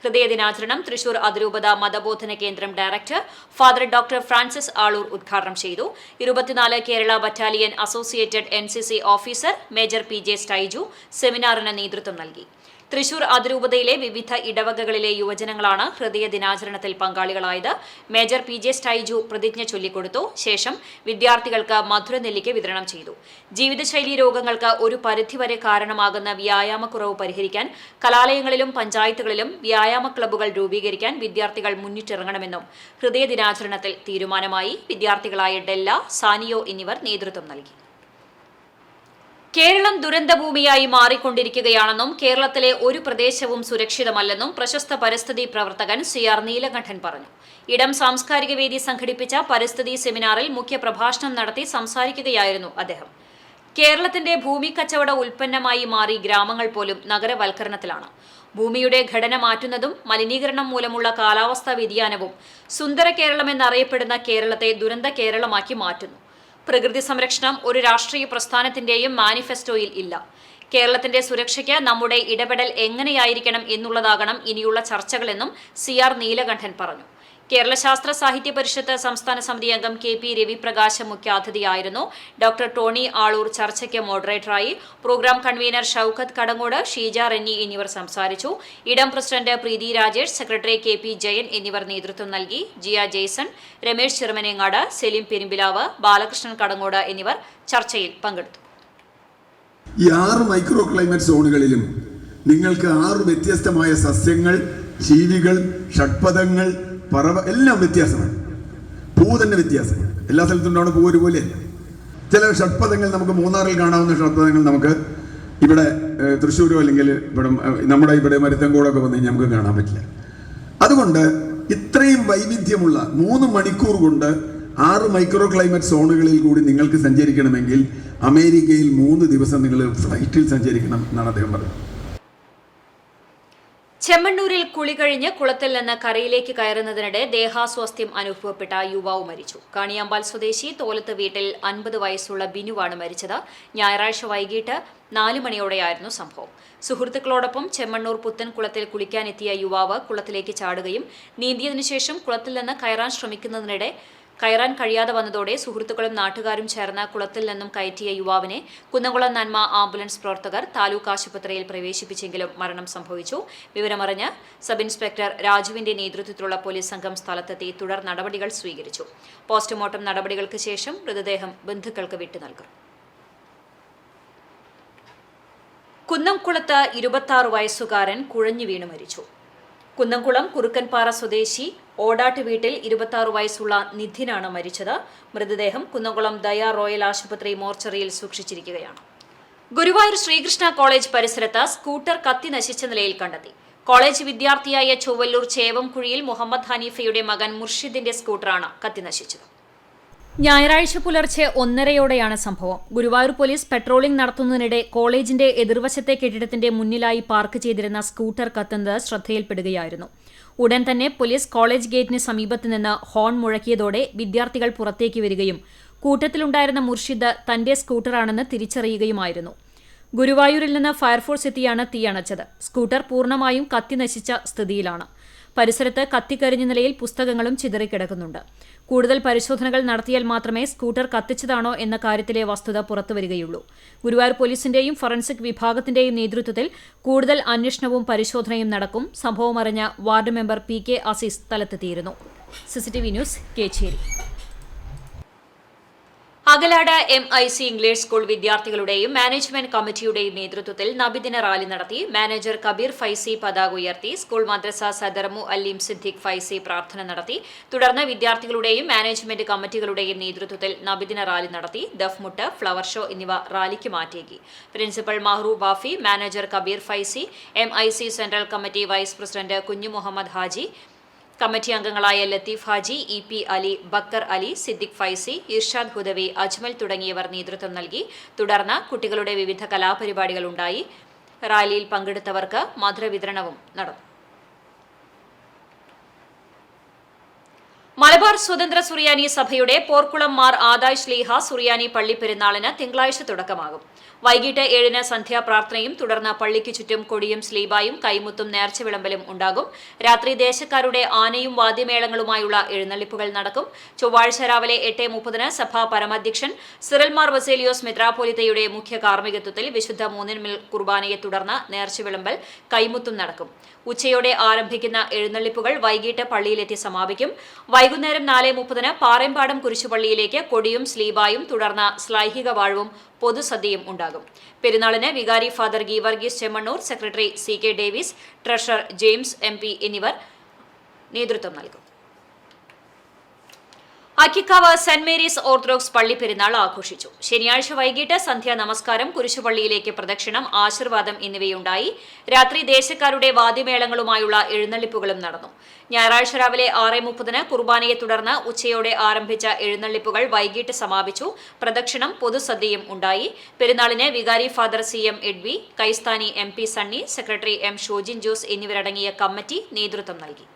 ഹൃദയ ദിനാചരണം തൃശൂർ അതിരൂപത മതബോധന കേന്ദ്രം director father doctor Francis Aloor ഉദ്ഘാടനം ചെയ്തു. 24 Kerala battalion associated NCC officer major PJ Stiju സെമിനാറിന് നേതൃത്വം നൽകി. തൃശൂർ അതിരൂപതയിലെ വിവിധ ഇടവകകളിലെ യുവജനങ്ങളാണ് ഹൃദയ ദിനാചരണത്തിൽ പങ്കാളികളായത്. മേജർ PJ സ്റ്റൈജു പ്രതിജ്ഞ ചൊല്ലിക്കൊടുത്തു. ശേഷം വിദ്യാർത്ഥികൾക്ക് മധുരനെല്ലിക്ക വിതരണം ചെയ്തു. ജീവിതശൈലി രോഗങ്ങൾക്ക് ഒരു പരിധിവരെ കാരണമാകുന്ന വ്യായാമക്കുറവ് പരിഹരിക്കാൻ കലാലയങ്ങളിലും പഞ്ചായത്തുകളിലും വ്യായാമ ക്ലബ്ബുകൾ രൂപീകരിക്കാൻ വിദ്യാർത്ഥികൾ മുന്നിട്ടിറങ്ങണമെന്നും ഹൃദയ ദിനാചരണത്തിൽ തീരുമാനമായി. വിദ്യാർത്ഥികളായ ഡെല്ല, സാനിയോ എന്നിവർ നേതൃത്വം നൽകി. കേരളം ദുരന്തഭൂമിയായി മാറിക്കൊണ്ടിരിക്കുകയാണെന്നും കേരളത്തിലെ ഒരു പ്രദേശവും സുരക്ഷിതമല്ലെന്നും പ്രശസ്ത പരിസ്ഥിതി പ്രവർത്തകൻ CR നീലകണ്ഠൻ പറഞ്ഞു. ഇടം സാംസ്കാരിക വേദി സംഘടിപ്പിച്ച പരിസ്ഥിതി സെമിനാറിൽ മുഖ്യപ്രഭാഷണം നടത്തി സംസാരിക്കുകയായിരുന്നു അദ്ദേഹം. കേരളത്തിന്റെ ഭൂമി കച്ചവട ഉൽപ്പന്നമായി മാറി ഗ്രാമങ്ങൾ പോലും നഗരവൽക്കരണത്തിലാണ്. ഭൂമിയുടെ ഘടന മാറ്റുന്നതും മലിനീകരണം മൂലമുള്ള കാലാവസ്ഥാ വ്യതിയാനവും സുന്ദര കേരളമെന്നറിയപ്പെടുന്ന കേരളത്തെ ദുരന്ത കേരളമാക്കി മാറ്റുന്നു. പ്രകൃതി സംരക്ഷണം ഒരു രാഷ്ട്രീയ പ്രസ്ഥാനത്തിന്റെയും മാനിഫെസ്റ്റോയിൽ ഇല്ല. കേരളത്തിന്റെ സുരക്ഷയ്ക്ക് നമ്മുടെ ഇടപെടൽ എങ്ങനെയായിരിക്കണം എന്നുള്ളതാകണം ഇനിയുള്ള ചർച്ചകളെന്നും CR നീലകണ്ഠൻ പറഞ്ഞു. കേരള ശാസ്ത്ര സാഹിത്യ പരിഷത്ത് സംസ്ഥാന സമിതി അംഗം KP രവിപ്രകാശ് മുഖ്യാതിഥിയായിരുന്നു. ഡോക്ടർ ടോണി ആളൂർ ചർച്ചയ്ക്ക് മോഡറേറ്ററായി. പ്രോഗ്രാം കൺവീനർ ഷൌക്കത്ത് കടങ്ങോട്, ഷീജ റെന്നി എന്നിവർ സംസാരിച്ചു. ഇടം president Preethi Rajesh, secretary KP Jayan എന്നിവർ നേതൃത്വം നൽകി. ജിയ ജെയ്സൺ, രമേശ് ചിറമനേങ്ങാട്, സെലിം പെരുമ്പിലാവ്, ബാലകൃഷ്ണൻ കടങ്ങോട് എന്നിവർ ചർച്ചയിൽ പങ്കെടുത്തു. ഈ 6 മൈക്രോ ക്ലൈമറ്റ് സോണുകളിലും നിങ്ങൾക്ക് 6 വ്യത്യസ്തമായ സസ്യങ്ങൾ, ജീവികൾ, ഷഡ്പദങ്ങൾ, പറവ എല്ലാം വ്യത്യാസമാണ്. പൂ തന്നെ വ്യത്യാസമാണ്. എല്ലാ സ്ഥലത്തും ഉണ്ടാവുന്ന പൂ ഒരുപോലെയല്ല. ചില ഷഡ്പദങ്ങൾ നമുക്ക് മൂന്നാറിൽ കാണാവുന്ന ഷഡ്പദങ്ങൾ നമുക്ക് ഇവിടെ തൃശ്ശൂരോ അല്ലെങ്കിൽ ഇവിടെ നമ്മുടെ ഇവിടെ മരുത്തങ്കോടൊക്കെ വന്നു കഴിഞ്ഞാൽ നമുക്ക് കാണാൻ പറ്റില്ല. അതുകൊണ്ട് ഇത്രയും വൈവിധ്യമുള്ള 3 മണിക്കൂർ കൊണ്ട് 6 മൈക്രോ ക്ലൈമറ്റ് സോണുകളിൽ കൂടി നിങ്ങൾക്ക് സഞ്ചരിക്കണമെങ്കിൽ അമേരിക്കയിൽ 3 ദിവസം നിങ്ങൾ ഫ്ലൈറ്റിൽ സഞ്ചരിക്കണം എന്നാണ് അദ്ദേഹം പറഞ്ഞത്. ചെമ്മണ്ണൂരിൽ കുളി കഴിഞ്ഞ് കുളത്തിൽ നിന്ന് കരയിലേക്ക് കയറുന്നതിനിടെ ദേഹാസ്വാസ്ഥ്യം അനുഭവപ്പെട്ട യുവാവ് മരിച്ചു. കാണിയാമ്പാൽ സ്വദേശി തോലത്ത് വീട്ടിൽ 50 വയസ്സുള്ള ബിനുവാണ് മരിച്ചത്. ഞായറാഴ്ച വൈകിട്ട് 4 മണിയോടെയായിരുന്നു സംഭവം. സുഹൃത്തുക്കളോടൊപ്പം ചെമ്മണ്ണൂർ പുത്തൻകുളത്തിൽ കുളിക്കാനെത്തിയ യുവാവ് കുളത്തിലേക്ക് ചാടുകയും നീന്തിയതിനു ശേഷം കുളത്തിൽ നിന്ന് കയറാൻ ശ്രമിക്കുന്നതിനിടെ കയറാൻ കഴിയാതെ വന്നതോടെ സുഹൃത്തുക്കളും നാട്ടുകാരും ചേർന്ന് കുളത്തിൽ നിന്നും കയറ്റിയ യുവാവിനെ കുന്നംകുളം നന്മ ആംബുലൻസ് പ്രവർത്തകർ താലൂക്ക് ആശുപത്രിയിൽ പ്രവേശിപ്പിച്ചെങ്കിലും മരണം സംഭവിച്ചു. വിവരമറിഞ്ഞ് സബ് ഇൻസ്പെക്ടർ രാജുവിന്റെ നേതൃത്വത്തിലുള്ള പോലീസ് സംഘം സ്ഥലത്തെത്തി തുടർ നടപടികൾ സ്വീകരിച്ചു. പോസ്റ്റ്മോർട്ടം നടപടികൾക്ക് ശേഷം മൃതദേഹം ബന്ധുക്കൾക്ക് വിട്ടു നൽകും. കുന്നംകുളത്ത് 26 വയസ്സുകാരൻ കുഴഞ്ഞു വീണ് മരിച്ചു. കുന്നംകുളം കുറുക്കൻപാറ സ്വദേശി ഓടാട്ട് വീട്ടിൽ 26 വയസ്സുള്ള നിധിനാണ് മരിച്ചത്. മൃതദേഹം കുന്നംകുളം ദയ റോയൽ ആശുപത്രി മോർച്ചറിയിൽ സൂക്ഷിച്ചിരിക്കുകയാണ്. ഗുരുവായൂർ ശ്രീകൃഷ്ണ കോളേജ് പരിസരത്ത് സ്കൂട്ടർ കത്തി നശിച്ച നിലയിൽ കണ്ടെത്തി. കോളേജ് വിദ്യാർത്ഥിയായ ചൊവ്വല്ലൂർ ചേവംകുഴിയിൽ മുഹമ്മദ് ഹനീഫയുടെ മകൻ മുർഷിദിന്റെ സ്കൂട്ടറാണ് കത്തിനശിച്ചത്. ഞായറാഴ്ച പുലർച്ചെ 1:30 സംഭവം. ഗുരുവായൂർ പോലീസ് പെട്രോളിംഗ് നടത്തുന്നതിനിടെ കോളേജിന്റെ എതിർവശത്തെ കെട്ടിടത്തിന്റെ മുന്നിലായി പാർക്ക് ചെയ്തിരുന്ന സ്കൂട്ടർ കത്തുന്നത് ശ്രദ്ധയിൽപ്പെടുകയായിരുന്നു. ഉടൻ തന്നെ പോലീസ് കോളേജ് ഗേറ്റിന് സമീപത്ത് നിന്ന് ഹോൺ മുഴക്കിയതോടെ വിദ്യാർത്ഥികൾ പുറത്തേക്ക് വരികയും കൂട്ടത്തിലുണ്ടായിരുന്ന മുർഷിദ് തന്റെ സ്കൂട്ടറാണെന്ന് തിരിച്ചറിയുകയുമായിരുന്നു. ഗുരുവായൂരിൽ നിന്ന് ഫയർഫോഴ്സ് എത്തിയാണ് തീയണച്ചത്. സ്കൂട്ടർ പൂർണ്ണമായും കത്തിനശിച്ച സ്ഥിതിയിലാണ്. പരിസരത്ത് കത്തിക്കരിഞ്ഞ നിലയിൽ പുസ്തകങ്ങളും ചിതറിക്കിടക്കുന്നുണ്ട്. കൂടുതൽ പരിശോധനകൾ നടത്തിയാൽ മാത്രമേ സ്കൂട്ടർ കത്തിച്ചതാണോ എന്ന കാര്യത്തിലെ വസ്തുത പുറത്തുവരികയുള്ളൂ. ഗുരുവായൂർ പോലീസിന്റെയും ഫോറൻസിക് വിഭാഗത്തിന്റെയും നേതൃത്വത്തിൽ കൂടുതൽ അന്വേഷണവും പരിശോധനയും നടക്കും. സംഭവമറിഞ്ഞ വാർഡ് മെമ്പർ PK അസീസ് സ്ഥലത്തെത്തിയിരുന്നു. CCTV news, Kechery. Akalad MIC English school വിദ്യാർത്ഥികളുടെയും മാനേജ്മെന്റ് കമ്മിറ്റിയുടെയും നേതൃത്വത്തിൽ നബിദിന റാലി നടത്തി. മാനേജർ കബീർ ഫൈസി പതാക ഉയർത്തി. സ്കൂൾ മദ്രസ സദർ മുഅല്ലിം സിദ്ദീഖ് ഫൈസി പ്രാർത്ഥന നടത്തി. തുടർന്ന് വിദ്യാർത്ഥികളുടെയും മാനേജ്മെന്റ് കമ്മിറ്റികളുടെയും നേതൃത്വത്തിൽ നബിദിന റാലി നടത്തി. ദഫ്മുട്ട്, ഫ്ലവർ ഷോ എന്നിവ റാലിക്ക് മാറ്റിയേക്കി. Principal Mahroo Bafi, manager Kabeer Faizy, MIC central committee vice president Kunju Muhammad Haji, committee അംഗങ്ങളായ ലത്തീഫ് ഹാജി, EP അലി, ബക്കർ അലി, സിദ്ദിഖ് ഫൈസി, ഇർഷാദ് ഹുദവി, അജ്മൽ തുടങ്ങിയവർ നേതൃത്വം നൽകി. തുടർന്ന് കുട്ടികളുടെ വിവിധ കലാപരിപാടികൾ ഉണ്ടായി. റാലിയിൽ പങ്കെടുത്തവർക്ക് മധുരവിതരണവും നടന്നു. മലബാർ സ്വതന്ത്ര സുറിയാനി സഭയുടെ പോർക്കുളം മാർ ആദായ് ശ്ലീഹ സുറിയാനി പള്ളി പെരുന്നാളിന് തിങ്കളാഴ്ച തുടക്കമാകും. വൈകിട്ട് 7-ന് സന്ധ്യാപ്രാർത്ഥനയും തുടർന്ന് പള്ളിക്ക് ചുറ്റും കൊടിയും സ്ലീബായും കൈമുത്തും നേർച്ച വിളമ്പലും ഉണ്ടാകും. രാത്രി ദേശക്കാരുടെ ആനയും വാദ്യമേളങ്ങളുമായുള്ള എഴുന്നള്ളിപ്പുകൾ നടക്കും. ചൊവ്വാഴ്ച രാവിലെ 8:30-ന് സഭാ പരമാധ്യക്ഷൻ സിറിൽ മാർ ബസേലിയോസ് മെത്രാപ്പോലിത്തയുടെ മുഖ്യ കാർമ്മികത്വത്തിൽ വിശുദ്ധ മൂന്നിന്മേൽ കുർബാനയെ തുടർന്ന് നേർച്ച വിളമ്പൽ കൈമുത്തും നടക്കും. ഉച്ചയോടെ ആരംഭിക്കുന്ന എഴുന്നള്ളിപ്പുകൾ വൈകിട്ട് പള്ളിയിലെത്തി സമാപിക്കും. വൈകുന്നേരം 4:30-ന് പാറേമ്പാടം കുരിശുപള്ളിയിലേക്ക് കൊടിയും സ്ലീബായും തുടർന്ന് ശ്ലൈഹിക വാഴ്വും പൊതുസദ്യയും ഉണ്ടാകും. പെരുന്നാളിന് വികാരി father Geevarghese Chemmanur, secretary CK Davis, treasurer James MP എന്നിവർ നേതൃത്വം നൽകും. അക്കിക്കാവ് സെന്റ് മേരീസ് ഓർത്തഡോക്സ് പള്ളി പെരുന്നാൾ ആഘോഷിച്ചു. ശനിയാഴ്ച വൈകിട്ട് സന്ധ്യാ നമസ്കാരം, കുരിശുപള്ളിയിലേക്ക് പ്രദക്ഷിണം, ആശീർവാദം എന്നിവയുണ്ടായി. രാത്രി ദേശക്കാരുടെ വാദ്യമേളങ്ങളുമായുള്ള എഴുന്നള്ളിപ്പുകളും നടന്നു. ഞായറാഴ്ച രാവിലെ 6:30-ന് കുർബാനയെ തുടർന്ന് ഉച്ചയോടെ ആരംഭിച്ച എഴുന്നള്ളിപ്പുകൾ വൈകിട്ട് സമാപിച്ചു. പ്രദക്ഷിണം, പൊതുസദ്യയും ഉണ്ടായി. പെരുന്നാളിന് വികാരി father CM എഡ്വി, കൈസ്ഥാനി MP Sunny, secretary M Shojin Jose എന്നിവരടങ്ങിയ കമ്മിറ്റി നേതൃത്വം നൽകി.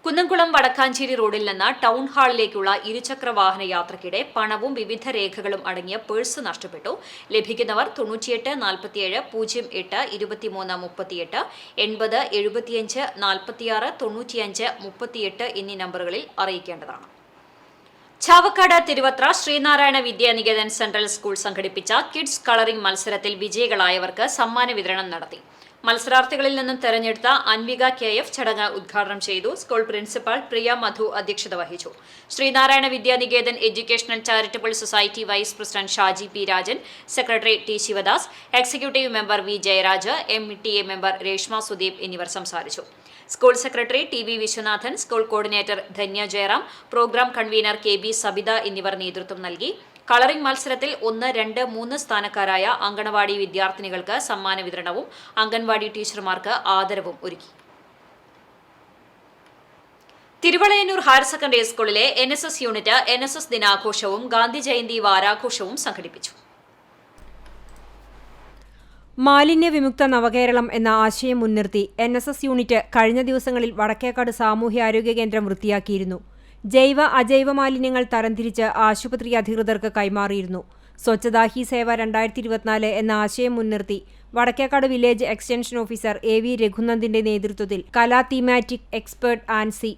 കുന്നംകുളം വടക്കാഞ്ചേരി റോഡിൽ നിന്ന് ടൗൺ ഹാളിലേക്കുള്ള ഇരുചക്ര വാഹന യാത്രയ്ക്കിടെ പണവും വിവിധ രേഖകളും അടങ്ങിയ പേഴ്സ് നഷ്ടപ്പെട്ടു. ലഭിക്കുന്നവർ 98 47 08 23 38 80 75 46 95 38 എന്നീ നമ്പറുകളിൽ അറിയിക്കേണ്ടതാണ്. ചാവക്കാട് തിരുവത്ര ശ്രീനാരായണ വിദ്യാനികേതൻ സെൻട്രൽ സ്കൂൾ സംഘടിപ്പിച്ച കിഡ്സ് കളറിംഗ് മത്സരത്തിൽ വിജയികളായവർക്ക് സമ്മാന വിതരണം നടത്തി. മത്സരാർത്ഥികളിൽ നിന്നും തെരഞ്ഞെടുത്ത അൻവിക KF ചടങ്ങ് ഉദ്ഘാടനം ചെയ്തു. സ്കൂൾ പ്രിൻസിപ്പൽ പ്രിയ മധു അധ്യക്ഷത വഹിച്ചു. Sreenarayana Vidyaniketan educational charitable society vice president Shaji P Rajan, secretary T Sivadas, executive member V Jayaraj, MTA member Reshma Sudeep എന്നിവർ സംസാരിച്ചു. School secretary TV Viswanathan, school coordinator Dhanya Jayaram, program convenor KB Sabitha എന്നിവർ നേതൃത്വം നൽകി. കളറിംഗ് മത്സരത്തിൽ 1, 2, 3 സ്ഥാനക്കാരായ അങ്കണവാടി വിദ്യാർത്ഥിനികൾക്ക് സമ്മാന വിതരണവും അംഗൻവാടി ടീച്ചർമാർക്ക് ആദരവും ഒരുക്കി. തിരുവളയന്നൂർ ഹയർ സെക്കൻഡറി സ്കൂളിലെ NSS യൂണിറ്റ് NSS ദിനാഘോഷവും ഗാന്ധി ജയന്തി വാരാഘോഷവും സംഘടിപ്പിച്ചു. മാലിന്യ വിമുക്ത നവകേരളം എന്ന ആശയം മുൻനിർത്തി NSS യൂണിറ്റ് കഴിഞ്ഞ ദിവസങ്ങളിൽ വടക്കേക്കാട് സാമൂഹ്യാരോഗ്യ കേന്ദ്രം വൃത്തിയാക്കിയിരുന്നു. ജൈവ അജൈവ മാലിന്യങ്ങൾ തരംതിരിച്ച് ആശുപത്രി അധികൃതർക്ക് കൈമാറിയിരുന്നു. സ്വച്ഛതാ ഹി സേവ 2024 എന്ന ആശയം മുൻനിർത്തി Vadakkekad village extension officer AV രഘുനന്ദിന്റെ നേതൃത്വത്തിൽ Kala thematic expert Ancy,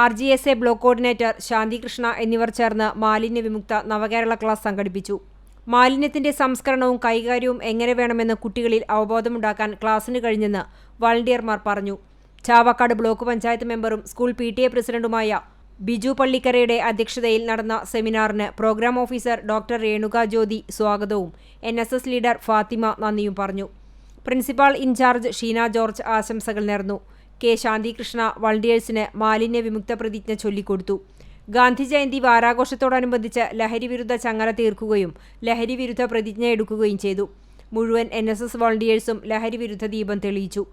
RGSA block coordinator Shanthikrishna എന്നിവർ ചേർന്ന് മാലിന്യ വിമുക്ത നവകേരള ക്ലാസ് സംഘടിപ്പിച്ചു. മാലിന്യത്തിന്റെ സംസ്കരണവും കൈകാര്യവും എങ്ങനെ വേണമെന്ന് കുട്ടികളിൽ അവബോധമുണ്ടാക്കാൻ ക്ലാസിന് കഴിഞ്ഞെന്ന് വളണ്ടിയർമാർ പറഞ്ഞു. ചാവക്കാട് ബ്ലോക്ക് പഞ്ചായത്ത് മെമ്പറും സ്കൂൾ PTA പ്രസിഡന്റുമായ ബിജു പള്ളിക്കരയുടെ അധ്യക്ഷതയിൽ നടന്ന സെമിനാറിന് programme officer doctor Renuka Jyothi സ്വാഗതവും NSS ലീഡർ ഫാത്തിമ നന്ദിയും പറഞ്ഞു. പ്രിൻസിപ്പാൾ ഇൻചാർജ് ഷീന ജോർജ് ആശംസകൾ നേർന്നു. K ശാന്തികൃഷ്ണ വളണ്ടിയേഴ്സിന് മാലിന്യ വിമുക്ത പ്രതിജ്ഞ ചൊല്ലിക്കൊടുത്തു. ഗാന്ധി ജയന്തി വാരാഘോഷത്തോടനുബന്ധിച്ച് ലഹരി വിരുദ്ധ ചങ്ങല തീർക്കുകയും ലഹരി വിരുദ്ധ പ്രതിജ്ഞ എടുക്കുകയും ചെയ്തു. മുഴുവൻ NSS വോളണ്ടിയേഴ്സും ലഹരി വിരുദ്ധ ദീപം തെളിയിച്ചു.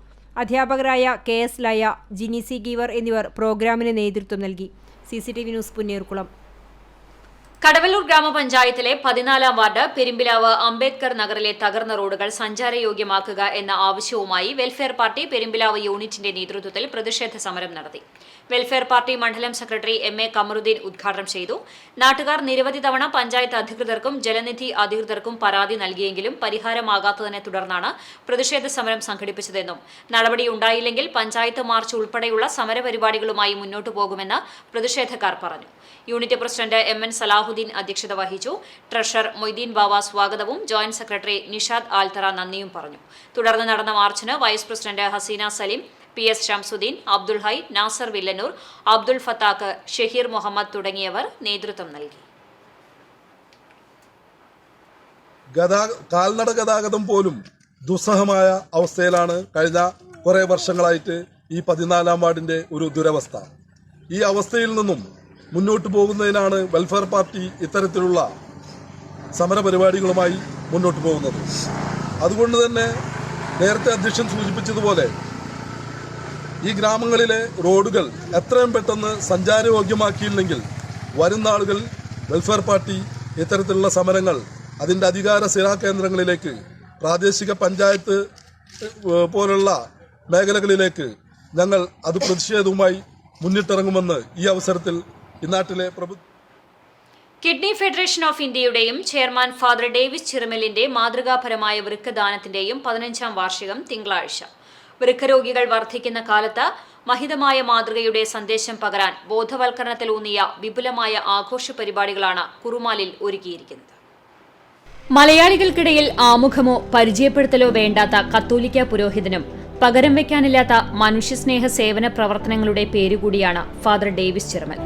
അധ്യാപകരായ KS ലയ, ജിനി സി ഗീവർ എന്നിവർ പ്രോഗ്രാമിന് നേതൃത്വം നൽകി. CCTV news Punnerkulam. കടവല്ലൂർ ഗ്രാമപഞ്ചായത്തിലെ 14-ാം വാർഡ് പെരുമ്പിലാവ് അംബേദ്കർ നഗറിലെ തകർന്ന റോഡുകൾ സഞ്ചാരയോഗ്യമാക്കുക എന്ന ആവശ്യവുമായി വെൽഫെയർ പാർട്ടി പെരുമ്പിലാവ് യൂണിറ്റിന്റെ നേതൃത്വത്തിൽ പ്രതിഷേധ സമരം നടത്തി. വെൽഫെയർ പാർട്ടി മണ്ഡലം സെക്രട്ടറി MA കമറുദ്ദീൻ ഉദ്ഘാടനം ചെയ്തു. നാട്ടുകാർ നിരവധി തവണ പഞ്ചായത്ത് അധികൃതർക്കും ജലനിധി അധികൃതർക്കും പരാതി നൽകിയെങ്കിലും പരിഹാരമാകാത്തതിനെ തുടർന്നാണ് പ്രതിഷേധ സമരം സംഘടിപ്പിച്ചതെന്നും നടപടിയുണ്ടായില്ലെങ്കിൽ പഞ്ചായത്ത് മാർച്ച് ഉൾപ്പെടെയുള്ള സമരപരിപാടികളുമായി മുന്നോട്ടു പോകുമെന്ന് പ്രതിഷേധക്കാർ പറഞ്ഞു. യൂണിറ്റ് പ്രസിഡന്റ് MN സലാഹുദ്ദീൻ അധ്യക്ഷത വഹിച്ചു. ട്രഷറർ മൊയ്തീൻ ബാവ സ്വാഗതവും ജോയിന്റ് സെക്രട്ടറി നിഷാദ് ആൽത്തറ നന്ദിയും പറഞ്ഞു. തുടർന്ന് നടന്ന മാർച്ചിന് vice president Haseena Saleem, PS Shamsuddin, Abdul Hai, Nasar Villannur, Abdul Fathaq, Shaheer Muhammad തുടങ്ങിയവർ നേതൃത്വം നൽകി. കാൽനട ഗതാഗതം പോലും ദുസ്സഹമായ അവസ്ഥയിലാണ് കഴിഞ്ഞ കുറേ വർഷങ്ങളായിട്ട് ഈ 14-ാം വാർഡിന്റെ ഒരു ദുരവസ്ഥ. ഈ അവസ്ഥയിൽ നിന്നും മുന്നോട്ട് പോകുന്നതിനാണ് വെൽഫെയർ പാർട്ടി ഇത്തരത്തിലുള്ള സമരപരിപാടികളുമായി മുന്നോട്ട് പോകുന്നത്. അതുകൊണ്ട് തന്നെ നേരത്തെ അധ്യക്ഷൻ സൂചിപ്പിച്ചതുപോലെ ഈ ഗ്രാമങ്ങളിലെ റോഡുകൾ എത്രയും പെട്ടെന്ന് സഞ്ചാരയോഗ്യമാക്കിയില്ലെങ്കിൽ വരും നാളുകൾ വെൽഫെയർ പാർട്ടി ഇത്തരത്തിലുള്ള സമരങ്ങൾ അതിൻ്റെ അധികാര സ്ഥിരാകേന്ദ്രങ്ങളിലേക്ക്, പ്രാദേശിക പഞ്ചായത്ത് പോലുള്ള മേഖലകളിലേക്ക് ഞങ്ങൾ അത് പ്രതിഷേധവുമായി മുന്നിട്ടിറങ്ങുമെന്ന് ഈ അവസരത്തിൽ ഇന്നാട്ടിലെ കിഡ്നി ഫെഡറേഷൻ ഓഫ് ഇന്ത്യയുടെയും ചെയർമാൻ ഫാദർ ഡേവിസ് ചിറമലിന്റെ മാതൃകാപരമായ വൃക്കദാനത്തിന്റെയും 15-ാം വാർഷികം തിങ്കളാഴ്ച. വൃക്കരോഗികൾ വർദ്ധിക്കുന്ന കാലത്ത് മഹിതമായ മാതൃകയുടെ സന്ദേശം പകരാൻ ബോധവൽക്കരണത്തിലൂന്നിയ വിപുലമായ ആഘോഷ പരിപാടികളാണ് കുറുമാലിൽ ഒരുക്കിയിരിക്കുന്നത്. മലയാളികൾക്കിടയിൽ ആമുഖമോ പരിചയപ്പെടുത്തലോ വേണ്ടാത്ത കത്തോലിക്ക പുരോഹിതനും പകരം വയ്ക്കാനില്ലാത്ത മനുഷ്യസ്നേഹ സേവന പ്രവർത്തനങ്ങളുടെ പേരുകൂടിയാണ് ഫാദർ ഡേവിസ് ചിറമൽ.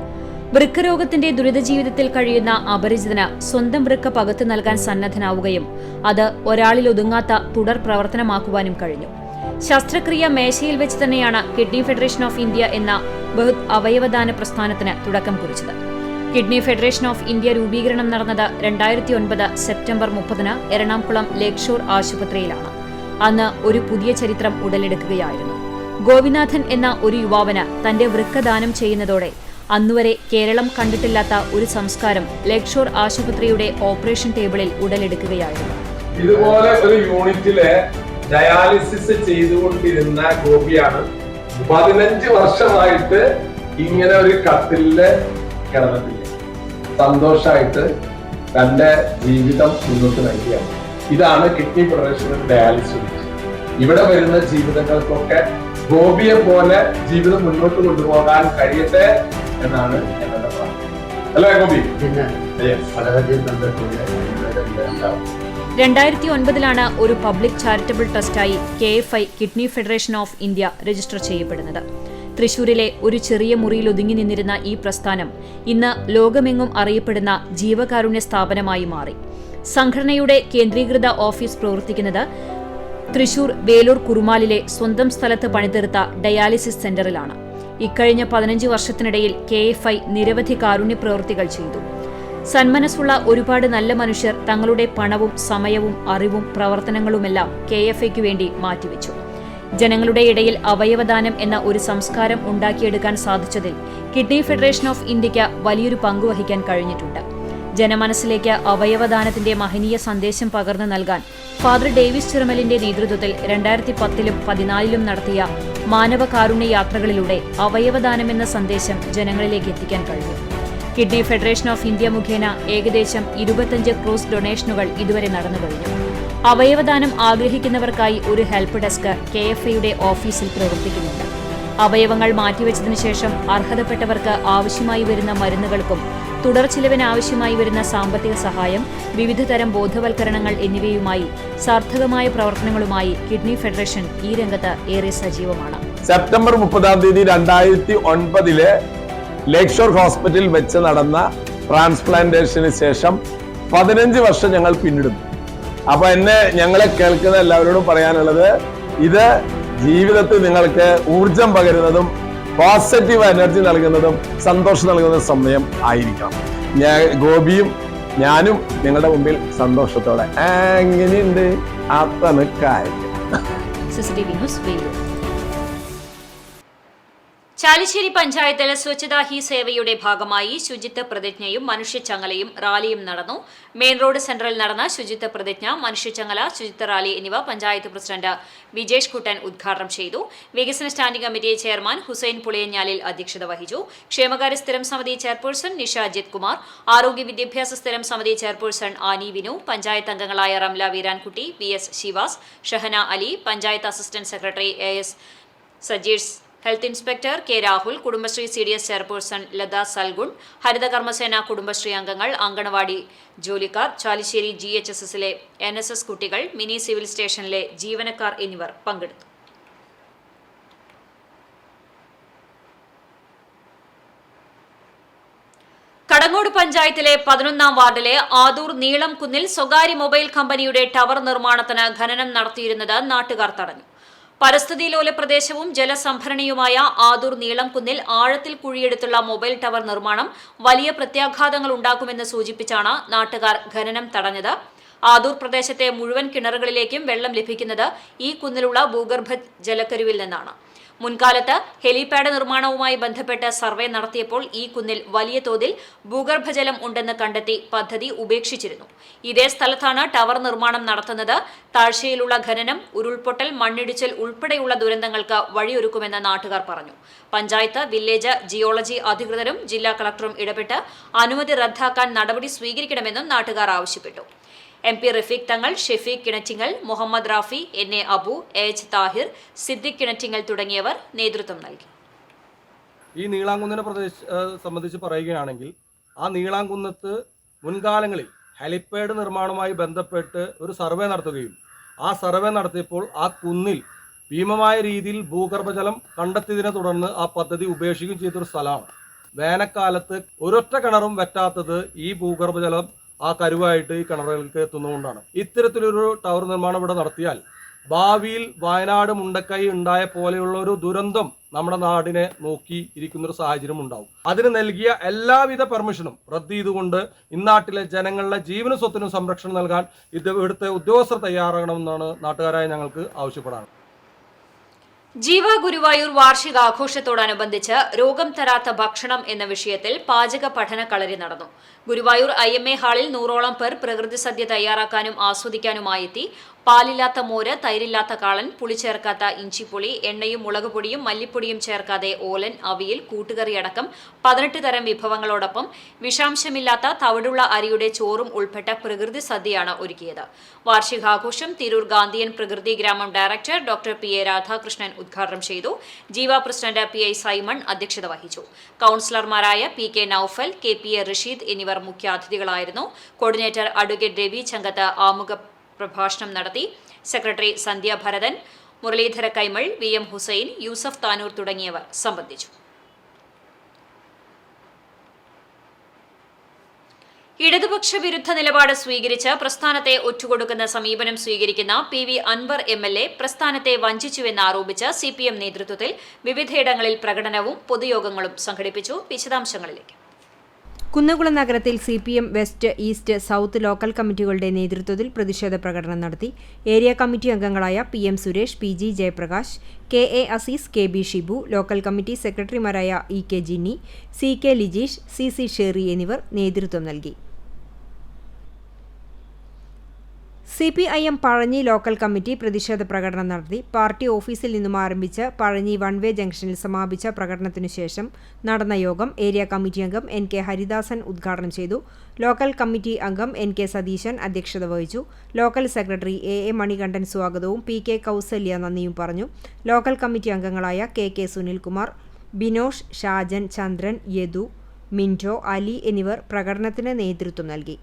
വൃക്കരോഗത്തിന്റെ ദുരിതജീവിതത്തിൽ കഴിയുന്ന അപരിചിതന് സ്വന്തം വൃക്ക പകുത്തു നൽകാൻ സന്നദ്ധനാവുകയും അത് ഒരാളിൽ ഒതുങ്ങാത്ത തുടർ പ്രവർത്തനമാക്കുവാനും കഴിഞ്ഞു. ശസ്ത്രക്രിയ മേശയിൽ വെച്ച് തന്നെയാണ് കിഡ്നി ഫെഡറേഷൻ ഓഫ് ഇന്ത്യ എന്ന ബൃഹത് അവയവദാന പ്രസ്ഥാനത്തിന് തുടക്കം കുറിച്ചത്. കിഡ്നി ഫെഡറേഷൻ ഓഫ് ഇന്ത്യ രൂപീകരണം നടന്നത് 2009 സെപ്റ്റംബർ 30 എറണാകുളം ലേക്ക് ഷോർ ആശുപത്രിയിലാണ്. അന്ന് ഒരു പുതിയ ചരിത്രം ഉടലെടുക്കുകയായിരുന്നു. ഗോപിനാഥൻ എന്ന ഒരു യുവാവിന് തന്റെ വൃക്ക ദാനം ചെയ്യുന്നതോടെ അന്നുവരെ കേരളം കണ്ടിട്ടില്ലാത്ത ഒരു സംസ്കാരം ലേക്ക് ഷോർ ആശുപത്രിയുടെ ഓപ്പറേഷൻ ടേബിളിൽ ഉടലെടുക്കുകയായിരുന്നു. ഇതുപോലെ ഒരു യൂണിറ്റിലെ ഡയാലിസിസ് ചെയ്തുകൊണ്ടിരുന്ന ഗോപിയാണ് 15 വർഷമായിട്ട് ഇങ്ങനെ ഒരു കട്ടിലില് കിടന്നിട്ടില്ല. സന്തോഷമായിട്ട് തന്റെ ജീവിതം മുന്നോട്ട് നയിക്കുകയാണ്. ഇതാണ് കിഡ്നി ഫെഡറേഷൻ ഡയാലിസിസ്. ഇവിടെ വരുന്ന ജീവിതങ്ങൾക്കൊക്കെ ഗോപിയെ പോലെ ജീവിതം മുന്നോട്ട് കൊണ്ടുപോകാൻ കഴിയട്ടെ എന്നാണ് ഞങ്ങളുടെ പ്രാർത്ഥന. അല്ലേ ഗോപി? 2009 ഒരു പബ്ലിക് ചാരിറ്റബിൾ ട്രസ്റ്റായി KFI kidney federation of India register ചെയ്യപ്പെടുന്നത്. തൃശൂരിലെ ഒരു ചെറിയ മുറിയിൽ ഒതുങ്ങി നിന്നിരുന്ന ഈ പ്രസ്ഥാനം ഇന്ന് ലോകമെങ്ങും അറിയപ്പെടുന്ന ജീവകാരുണ്യ സ്ഥാപനമായി മാറി. സംഘടനയുടെ കേന്ദ്രീകൃത ഓഫീസ് പ്രവർത്തിക്കുന്നത് തൃശൂർ വേലൂർ കുറുമാലിലെ സ്വന്തം സ്ഥലത്ത് പണിതീർത്ത ഡയാലിസിസ് സെന്ററിലാണ്. ഇക്കഴിഞ്ഞ 15 വർഷത്തിനിടയിൽ KFI നിരവധി കാരുണ്യ പ്രവൃത്തികൾ ചെയ്തു. സന്മനസ്സുള്ള ഒരുപാട് നല്ല മനുഷ്യർ തങ്ങളുടെ പണവും സമയവും അറിവും പ്രവർത്തനങ്ങളുമെല്ലാം KFIക്ക് വേണ്ടി മാറ്റിവെച്ചു. ജനങ്ങളുടെ ഇടയിൽ അവയവദാനം എന്ന ഒരു സംസ്കാരം ഉണ്ടാക്കിയെടുക്കാൻ സാധിച്ചതിൽ കിഡ്നി ഫെഡറേഷൻ ഓഫ് ഇന്ത്യയ്ക്ക് വലിയൊരു പങ്കുവഹിക്കാൻ കഴിഞ്ഞിട്ടുണ്ട്. ജനമനസ്സിലേക്ക് അവയവദാനത്തിന്റെ മഹനീയ സന്ദേശം പകർന്നു നൽകാൻ ഫാദർ ഡേവിസ് ചിറമലിന്റെ നേതൃത്വത്തിൽ 2010-ലും 2014-ലും നടത്തിയ മാനവകാരുണ്യ യാത്രകളിലൂടെ അവയവദാനമെന്ന സന്ദേശം ജനങ്ങളിലേക്ക് എത്തിക്കാൻ കഴിഞ്ഞു. കിഡ്നി ഫെഡറേഷൻ ഓഫ് ഇന്ത്യ മുഖേന ഏകദേശം 25 ക്രോസ് ഡൊണേഷനുകൾ ഇതുവരെ നടന്നു കഴിഞ്ഞു. അവയവദാനം ആഗ്രഹിക്കുന്നവർക്കായി ഒരു ഹെൽപ്പ് ഡെസ്ക് KFIയുടെ ഓഫീസിൽ പ്രവർത്തിക്കുന്നുണ്ട്. അവയവങ്ങൾ മാറ്റിവെച്ചതിനു ശേഷം അർഹതപ്പെട്ടവർക്ക് ആവശ്യമായി വരുന്ന മരുന്നുകൾക്കും തുടർ ചിലവിന് ആവശ്യമായി വരുന്ന സാമ്പത്തിക സഹായം, വിവിധതരം ബോധവൽക്കരണങ്ങൾ എന്നിവയുമായി സാർത്ഥകമായ പ്രവർത്തനങ്ങളുമായി കിഡ്നി ഫെഡറേഷൻ ഈ രംഗത്ത് ഏറെ സജീവമാണ്. സെപ്റ്റംബർ 30 2009 ലേക്ക് ഷോർ ഹോസ്പിറ്റലിൽ വെച്ച് നടന്ന ട്രാൻസ്പ്ലാന്റേഷന് ശേഷം 15 വർഷം ഞങ്ങൾ പിന്നിടുന്നു. അപ്പൊ ഞങ്ങളെ കേൾക്കുന്ന എല്ലാവരോടും പറയാനുള്ളത്, ഇത് ജീവിതത്തിൽ നിങ്ങൾക്ക് ഊർജം പകരുന്നതും പോസിറ്റീവ് എനർജി നൽകുന്നതും സന്തോഷം നൽകുന്ന സമയം ആയിരിക്കണം. ഗോപിയും ഞാനും നിങ്ങളുടെ മുമ്പിൽ സന്തോഷത്തോടെ എങ്ങനെയുണ്ട് അത്ര കാര്യം. CCTV news Velur. ചാലിശ്ശേരി പഞ്ചായത്തിൽ സ്വച്ഛതാ ഹി സേവയുടെ ഭാഗമായി ശുചിത്വ പ്രതിജ്ഞയും മനുഷ്യച്ചങ്ങലയും റാലിയും നടന്നു. മെയിൻ റോഡ് സെന്ററിൽ നടന്ന ശുചിത്വ പ്രതിജ്ഞ, മനുഷ്യച്ചങ്ങല, ശുചിത്വ റാലി എന്നിവ പഞ്ചായത്ത് പ്രസിഡന്റ് വിജേഷ് കുട്ടൻ ഉദ്ഘാടനം ചെയ്തു. വികസന standing committee chairman Hussain Puliyanjalil അധ്യക്ഷത വഹിച്ചു. ക്ഷേമകാര്യ സ്ഥിരം സമിതി ചെയർപേഴ്സൺ നിഷ അജിത് കുമാർ, ആരോഗ്യ വിദ്യാഭ്യാസ സ്ഥിരം സമിതി ചെയർപേഴ്സൺ ആനി വിനു, പഞ്ചായത്ത് അംഗങ്ങളായ Ramla Veerankutty, VS Sivas, Shahana Ali, panchayat assistant secretary AS Sajeesh, health inspector K Rahul, Kudumbashree CDS chairperson Latha Salgun, Haritha Karmasena Kudumbashree അംഗങ്ങൾ, അങ്കണവാടി ജോലിക്കാർ, ചാലിശ്ശേരി GHSSലെ NSS കുട്ടികൾ, മിനി സിവിൽ സ്റ്റേഷനിലെ ജീവനക്കാർ എന്നിവർ പങ്കെടുത്തു. കടങ്ങോട് പഞ്ചായത്തിലെ 11ാം വാർഡിലെ ആദൂർ നീളംകുന്നിൽ സ്വകാര്യ മൊബൈൽ കമ്പനിയുടെ ടവർ നിർമ്മാണത്തിന് ഖനനം നടത്തിയിരുന്നത് നാട്ടുകാർ തടഞ്ഞു. പരിസ്ഥിതി ലോല പ്രദേശവും ജലസംഭരണിയുമായ ആദൂർ നീളംകുന്നിൽ ആഴത്തിൽ കുഴിയെടുത്തുള്ള മൊബൈൽ ടവർ നിർമ്മാണം വലിയ പ്രത്യാഘാതങ്ങൾ ഉണ്ടാക്കുമെന്ന് സൂചിപ്പിച്ചാണ് നാട്ടുകാർ ഖനനം തടഞ്ഞത്. ആദൂർ പ്രദേശത്തെ മുഴുവൻ കിണറുകളിലേക്കും വെള്ളം ലഭിക്കുന്നത് ഈ കുന്നിലുള്ള ഭൂഗർഭ ജലക്കരുവിൽ നിന്നാണ്. മുൻകാലത്ത് ഹെലിപാഡ് നിർമ്മാണവുമായി ബന്ധപ്പെട്ട് സർവേ നടത്തിയപ്പോൾ ഈ കുന്നിൽ വലിയ തോതിൽ ഭൂഗർഭജലം ഉണ്ടെന്ന് കണ്ടെത്തി പദ്ധതി ഉപേക്ഷിച്ചിരുന്നു. ഇതേ സ്ഥലത്താണ് ടവർ നിർമ്മാണം നടത്തുന്നത്. താഴ്ചയിലുള്ള ഖനനം, ഉരുൾപൊട്ടൽ, മണ്ണിടിച്ചിൽ ഉൾപ്പെടെയുള്ള ദുരന്തങ്ങൾക്ക് വഴിയൊരുക്കുമെന്ന് നാട്ടുകാർ പറഞ്ഞു. പഞ്ചായത്ത്, വില്ലേജ് ജിയോളജി അധികൃതരും ജില്ലാ കളക്ടറും ഇടപെട്ട് അനുമതി റദ്ദാക്കാൻ നടപടി സ്വീകരിക്കണമെന്നും നാട്ടുകാർ ആവശ്യപ്പെട്ടു. MP റഫീഖ് തങ്ങൾ, ഷെഫീഖ് കിണറ്റിങ്ങൽ, മുഹമ്മദ് റാഫി, NA അബു, AH താഹിർ, സിദ്ദിഖ് കിണറ്റിങ്ങൽ തുടങ്ങിയവർ നേതൃത്വം നൽകി. ഈ നീളാംകുന്നിനെ സംബന്ധിച്ച് പറയുകയാണെങ്കിൽ, ആ നീളാംകുന്നത്ത് മുൻകാലങ്ങളിൽ ഹെലിപാഡ് നിർമ്മാണവുമായി ബന്ധപ്പെട്ട് ഒരു സർവേ നടത്തുകയും ആ സർവേ നടത്തിയപ്പോൾ ആ കുന്നിൽ ഭീമമായ രീതിയിൽ ഭൂഗർഭജലം കണ്ടെത്തിയതിനെ തുടർന്ന് ആ പദ്ധതി ഉപേക്ഷിക്കുകയും ചെയ്തൊരു സ്ഥലമാണ്. വേനൽക്കാലത്ത് ഒരൊറ്റ കിണറും വറ്റാത്തത് ഈ ഭൂഗർഭജലം ആ കരുവായിട്ട് ഈ കിണറുകൾക്ക് എത്തുന്നതുകൊണ്ടാണ്. ഇത്തരത്തിലൊരു ടവർ നിർമ്മാണം ഇവിടെ നടത്തിയാൽ ഭാവിയിൽ വയനാട് മുണ്ടക്കൈ ഉണ്ടായ പോലെയുള്ള ഒരു ദുരന്തം നമ്മുടെ നാടിനെ നോക്കി ഇരിക്കുന്നൊരു സാഹചര്യം ഉണ്ടാവും. അതിന് നൽകിയ എല്ലാവിധ പെർമിഷനും റദ്ദ് ചെയ്തുകൊണ്ട് ഇന്നാട്ടിലെ ജനങ്ങളുടെ ജീവനും സ്വത്തിനും സംരക്ഷണം നൽകാൻ ഇവിടുത്തെ ഉദ്യോഗസ്ഥർ തയ്യാറാകണമെന്നാണ് നാട്ടുകാരായ ഞങ്ങൾക്ക് ആവശ്യപ്പെടാനുള്ളത്. ജീവ ഗുരുവായൂർ വാർഷികാഘോഷത്തോടനുബന്ധിച്ച് രോഗം തരാത്ത ഭക്ഷണം എന്ന വിഷയത്തിൽ പാചക പഠന കളരി നടന്നു. ഗുരുവായൂർ IMA ഹാളിൽ 100ഓളം പേർ പ്രകൃതി സദ്യ തയ്യാറാക്കാനും ആസ്വദിക്കാനുമായെത്തി. പാലില്ലാത്ത മോര്, തൈരില്ലാത്ത കാളൻ, പുളി ചേർക്കാത്ത ഇഞ്ചിപ്പുളി, എണ്ണയും മുളകുപൊടിയും മല്ലിപ്പൊടിയും ചേർക്കാതെ ഓലൻ, അവിയൽ, കൂട്ടുകറി അടക്കം 18 തരം വിഭവങ്ങളോടൊപ്പം വിഷാംശമില്ലാത്ത തവിടുള്ള അരിയുടെ ചോറും ഉൾപ്പെട്ട പ്രകൃതി സദ്യയാണ് ഒരുക്കിയത്. വാർഷികാഘോഷം തിരൂർ ഗാന്ധിയൻ പ്രകൃതി ഗ്രാമം ഡയറക്ടർ ഡോക്ടർ PA രാധാകൃഷ്ണൻ ഉദ്ഘാടനം ചെയ്തു. ജീവ പ്രസിഡന്റ് PI സൈമൺ അധ്യക്ഷത വഹിച്ചു. കൌൺസിലർമാരായ PK നൌഫൽ, KPA റഷീദ് എന്നിവർ മുഖ്യാതിഥികളായിരുന്നു. കോർഡിനേറ്റർ അഡ്വക്കേറ്റ് രവി ചങ്കത്ത് ആമുഖ പ്രഭാഷണം നടത്തി. സെക്രട്ടറി സന്ധ്യ ഭരതൻ, മുരളീധര കൈമൾ, VM ഹുസൈൻ, യൂസഫ് താനൂർ തുടങ്ങിയവർ സംബന്ധിച്ചു. ഇടതുപക്ഷ വിരുദ്ധ നിലപാട് സ്വീകരിച്ച് പ്രസ്ഥാനത്തെ ഒറ്റുകൊടുക്കുന്ന സമീപനം സ്വീകരിക്കുന്ന PV അൻവർ MLA പ്രസ്ഥാനത്തെ വഞ്ചിച്ചുവെന്ന് ആരോപിച്ച് CPM നേതൃത്വത്തിൽ വിവിധയിടങ്ങളിൽ പ്രകടനവും പൊതുയോഗങ്ങളും സംഘടിപ്പിച്ചു. വിശദാംശങ്ങളിലേക്ക്. കുന്നംകുളം നഗരത്തിൽ CPM west, east, south local കമ്മിറ്റികളുടെ നേതൃത്വത്തിൽ പ്രതിഷേധ പ്രകടനം നടത്തി. ഏരിയ കമ്മിറ്റി അംഗങ്ങളായ PM Suresh, PG Jayaprakash, KA Azeez, KB Shibu, local committee സെക്രട്ടറിമാരായ EK Jinny, CK Lijeesh, CC Sherry എന്നിവർ നേതൃത്വം നൽകി. CPIM പഴഞ്ഞി ലോക്കൽ കമ്മിറ്റി പ്രതിഷേധ പ്രകടനം നടത്തി. പാർട്ടി ഓഫീസിൽ നിന്നും ആരംഭിച്ച് പഴഞ്ഞി വൺവേ ജംഗ്ഷനിൽ സമാപിച്ച പ്രകടനത്തിനു ശേഷം നടന്ന യോഗം ഏരിയ കമ്മിറ്റി അംഗം NK ഹരിദാസൻ ഉദ്ഘാടനം ചെയ്തു. ലോക്കൽ കമ്മിറ്റി അംഗം NK സതീശൻ അധ്യക്ഷത വഹിച്ചു. ലോക്കൽ സെക്രട്ടറി AA മണികണ്ഠൻ സ്വാഗതവും PK കൗസല്യ നന്ദിയും പറഞ്ഞു. ലോക്കൽ കമ്മിറ്റി അംഗങ്ങളായ KK സുനിൽകുമാർ, ബിനോഷ്, ഷാജൻ, ചന്ദ്രൻ, യദു, മിൻറ്റോ, അലി എന്നിവർ പ്രകടനത്തിന് നേതൃത്വം നൽകി.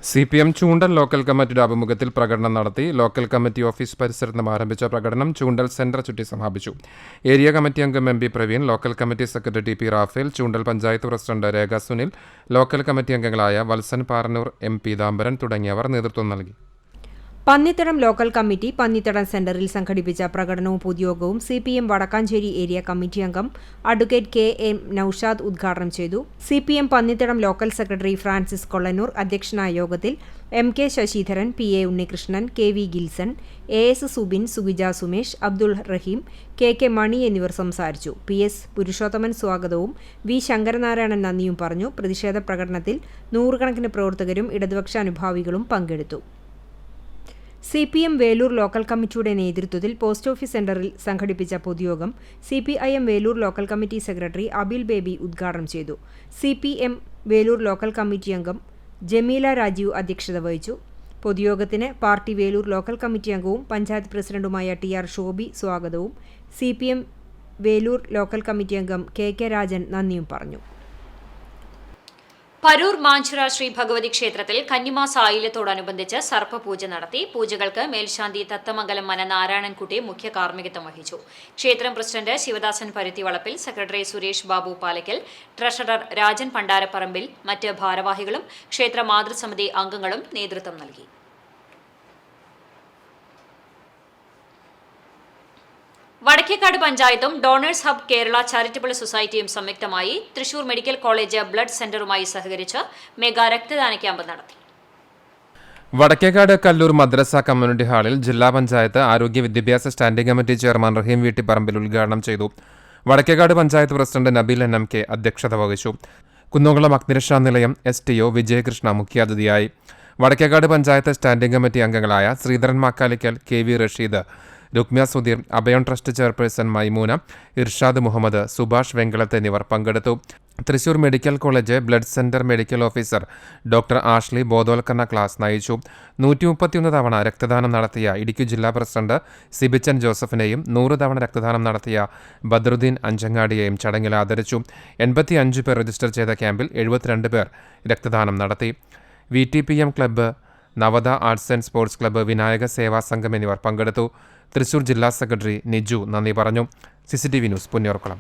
CPM ചൂണ്ടൽ ലോക്കൽ കമ്മിറ്റിയുടെ ആഭിമുഖ്യത്തിൽ പ്രകടനം നടത്തി. ലോക്കൽ കമ്മിറ്റി ഓഫീസ് പരിസരത്ത് നിന്ന് ആരംഭിച്ച പ്രകടനം ചൂണ്ടൽ സെന്റർ ചുറ്റി സമാപിച്ചു. ഏരിയ കമ്മിറ്റി അംഗം MB Praveen, local committee secretary TP Raphael, Choondal panchayat president Rekha Sunil, local committee അംഗങ്ങളായ വത്സൻ പാറന്നൂർ, M പീതാംബരൻ തുടങ്ങിയവർ നേതൃത്വം നൽകി. പന്നിത്തടം ലോക്കൽ കമ്മിറ്റി പന്നിത്തടം സെന്ററിൽ സംഘടിപ്പിച്ച പ്രകടനവും പൊതുയോഗവും CPM വടക്കാഞ്ചേരി ഏരിയ കമ്മിറ്റി അംഗം അഡ്വക്കേറ്റ് KM നൌഷാദ് ഉദ്ഘാടനം ചെയ്തു. CPM Pannithadam local secretary Francis Kollannur അധ്യക്ഷനായ യോഗത്തിൽ MK Sasidharan, PA Unnikrishnan, KV Gilson, AS Subin, സുഗിജ Sumesh, Abdul റഹീം, KK മണി എന്നിവർ സംസാരിച്ചു. PS പുരുഷോത്തമൻ സ്വാഗതവും V ശങ്കരനാരായണൻ നന്ദിയും പറഞ്ഞു. പ്രതിഷേധ പ്രകടനത്തിൽ നൂറുകണക്കിന് പ്രവർത്തകരും ഇടതുപക്ഷ അനുഭാവികളും പങ്കെടുത്തു. CPM വേലൂർ ലോക്കൽ കമ്മിറ്റിയുടെ നേതൃത്വത്തിൽ പോസ്റ്റ് ഓഫീസ് സെന്ററിൽ സംഘടിപ്പിച്ച പൊതുയോഗം CPIM Velur local committee secretary Abil Baby ഉദ്ഘാടനം ചെയ്തു. CPM വേലൂർ ലോക്കൽ കമ്മിറ്റി അംഗം ജമീല രാജീവ് അധ്യക്ഷത വഹിച്ചു. പൊതുയോഗത്തിന് പാർട്ടി വേലൂർ ലോക്കൽ കമ്മിറ്റി അംഗവും പഞ്ചായത്ത് പ്രസിഡന്റുമായ TR ഷോബി സ്വാഗതവും CPM വേലൂർ ലോക്കൽ കമ്മിറ്റി അംഗം KK രാജൻ നന്ദിയും പറഞ്ഞു. പരൂർ മാഞ്ചിറ ശ്രീ ഭഗവതി ക്ഷേത്രത്തിൽ കന്നിമാസ ആയില്യത്തോടനുബന്ധിച്ച് സർപ്പപൂജ നടത്തി. പൂജകൾക്ക് മേൽശാന്തി തത്തമംഗലം മന നാരായണൻകുട്ടി മുഖ്യ കാർമ്മികത്വം വഹിച്ചു. ക്ഷേത്രം president Sivadasan Paruthivalappil, secretary Suresh Babu Palakkal, treasurer Rajan Pandarapparambil, മറ്റ് ഭാരവാഹികളും ക്ഷേത്ര മാതൃസമിതി അംഗങ്ങളും നേതൃത്വം നൽകി. വടക്കേക്കാട് പഞ്ചായത്തും ഡോണേഴ്സ് ഹബ് കേരള ചാരിറ്റബിൾ സൊസൈറ്റിയും സംയുക്തമായി തൃശൂർ മെഡിക്കൽ കോളേജ് ബ്ലഡ് സെന്ററുമായി സഹകരിച്ച് മെഗാ രക്തദാന ക്യാമ്പ് നടത്തി. വടക്കേക്കാട് കല്ലൂർ മദ്രസ കമ്മ്യൂണിറ്റി ഹാളിൽ ജില്ലാ പഞ്ചായത്ത് ആരോഗ്യ വിദ്യാഭ്യാസ സ്റ്റാൻഡിംഗ് കമ്മിറ്റി ചെയർമാൻ റഹീം വീട്ടിപ്പറമ്പിൽ ഉദ്ഘാടനം ചെയ്തു. വടക്കേക്കാട് പഞ്ചായത്ത് പ്രസിഡന്റ് നബീൽ NMK അധ്യക്ഷത വഹിച്ചു. കുന്നംകുളം അഗ്നിരക്ഷാ നിലയം STO വിജയകൃഷ്ണ മുഖ്യാതിഥിയായി. വടക്കേക്കാട് പഞ്ചായത്ത് സ്റ്റാൻഡിംഗ് കമ്മിറ്റി അംഗങ്ങളായ Sreedharan Makkalikkal, KV Rasheed, Rukmya Sudheer, Abhayam trust chairperson Maimoona, Irshad Muhammad, Subhash Venkalath എന്നിവർ പങ്കെടുത്തു. Thrissur medical college blood centre medical officer doctor Ashly ബോധവൽക്കരണ ക്ലാസ് നയിച്ചു. 131 തവണ രക്തദാനം നടത്തിയ ഇടുക്കി ജില്ലാ പ്രസിഡന്റ് സിബിച്ചൻ ജോസഫിനെയും 100 തവണ രക്തദാനം നടത്തിയ ബദ്രുദ്ദീൻ അഞ്ചങ്ങാടിയെയും ചടങ്ങിൽ ആദരിച്ചു. 85 പേർ രജിസ്റ്റർ ചെയ്ത ക്യാമ്പിൽ 72 പേർ രക്തദാനം നടത്തി. VTPM club, Navatha arts and sports club, Vinayaka Seva Sangham എന്നിവർ പങ്കെടുത്തു. തൃശൂർ ജില്ലാ സെക്രട്ടറി നിജു നന്ദി പറഞ്ഞു. CCTV news Punnayurkulam.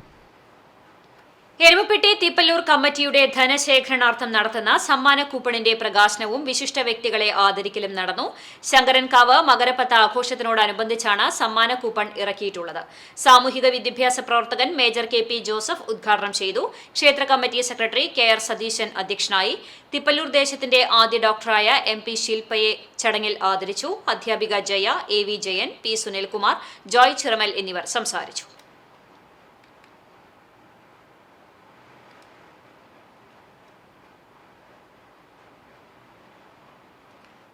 എരുമപ്പെട്ടി തിപ്പല്ലൂർ കമ്മിറ്റിയുടെ ധനശേഖരണാർത്ഥം നടത്തുന്ന സമ്മാന കൂപ്പണിന്റെ പ്രകാശനവും വിശിഷ്ട വ്യക്തികളെ ആദരിക്കലും നടന്നു. ശങ്കരൻകാവ് മകരപ്പത്ത ആഘോഷത്തിനോടനുബന്ധിച്ചാണ് സമ്മാന കൂപ്പൺ ഇറക്കിയിട്ടുള്ളത്. സാമൂഹിക വിദ്യാഭ്യാസ പ്രവർത്തകൻ മേജർ KP ജോസഫ് ഉദ്ഘാടനം ചെയ്തു. ക്ഷേത്ര കമ്മിറ്റി സെക്രട്ടറി KR സതീശൻ അധ്യക്ഷനായി. തിപ്പല്ലൂർ ദേശത്തിന്റെ ആദ്യ ഡോക്ടറായ MP ശിൽപയെ ചടങ്ങിൽ ആദരിച്ചു. അധ്യാപിക ജയ, AV ജയൻ, P സുനിൽകുമാർ, ജോയ് ചിറമൽ എന്നിവർ സംസാരിച്ചു.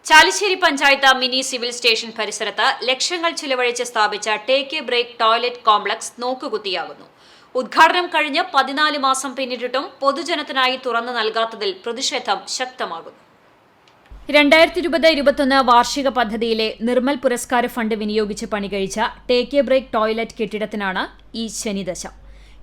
Chalissery panchayat mini civil station പരിസരത്ത് ലക്ഷങ്ങൾ ചിലവഴിച്ച് സ്ഥാപിച്ച take a break toilet complex നോക്കുകുത്തിയാകുന്നു. ഉദ്ഘാടനം കഴിഞ്ഞ് 14 മാസം പിന്നിട്ടിട്ടും പൊതുജനത്തിനായി തുറന്നു നൽകാത്തതിൽ പ്രതിഷേധം ശക്തമാകുന്നു. 2020-21 വാർഷിക പദ്ധതിയിലെ നിർമ്മൽ പുരസ്കാര ഫണ്ട് വിനിയോഗിച്ച് പണികഴിച്ച ടേക്ക് എ ബ്രേക്ക് ടോയ്ലറ്റ് കെട്ടിടത്തിനാണ് ഈ ശനിദശ.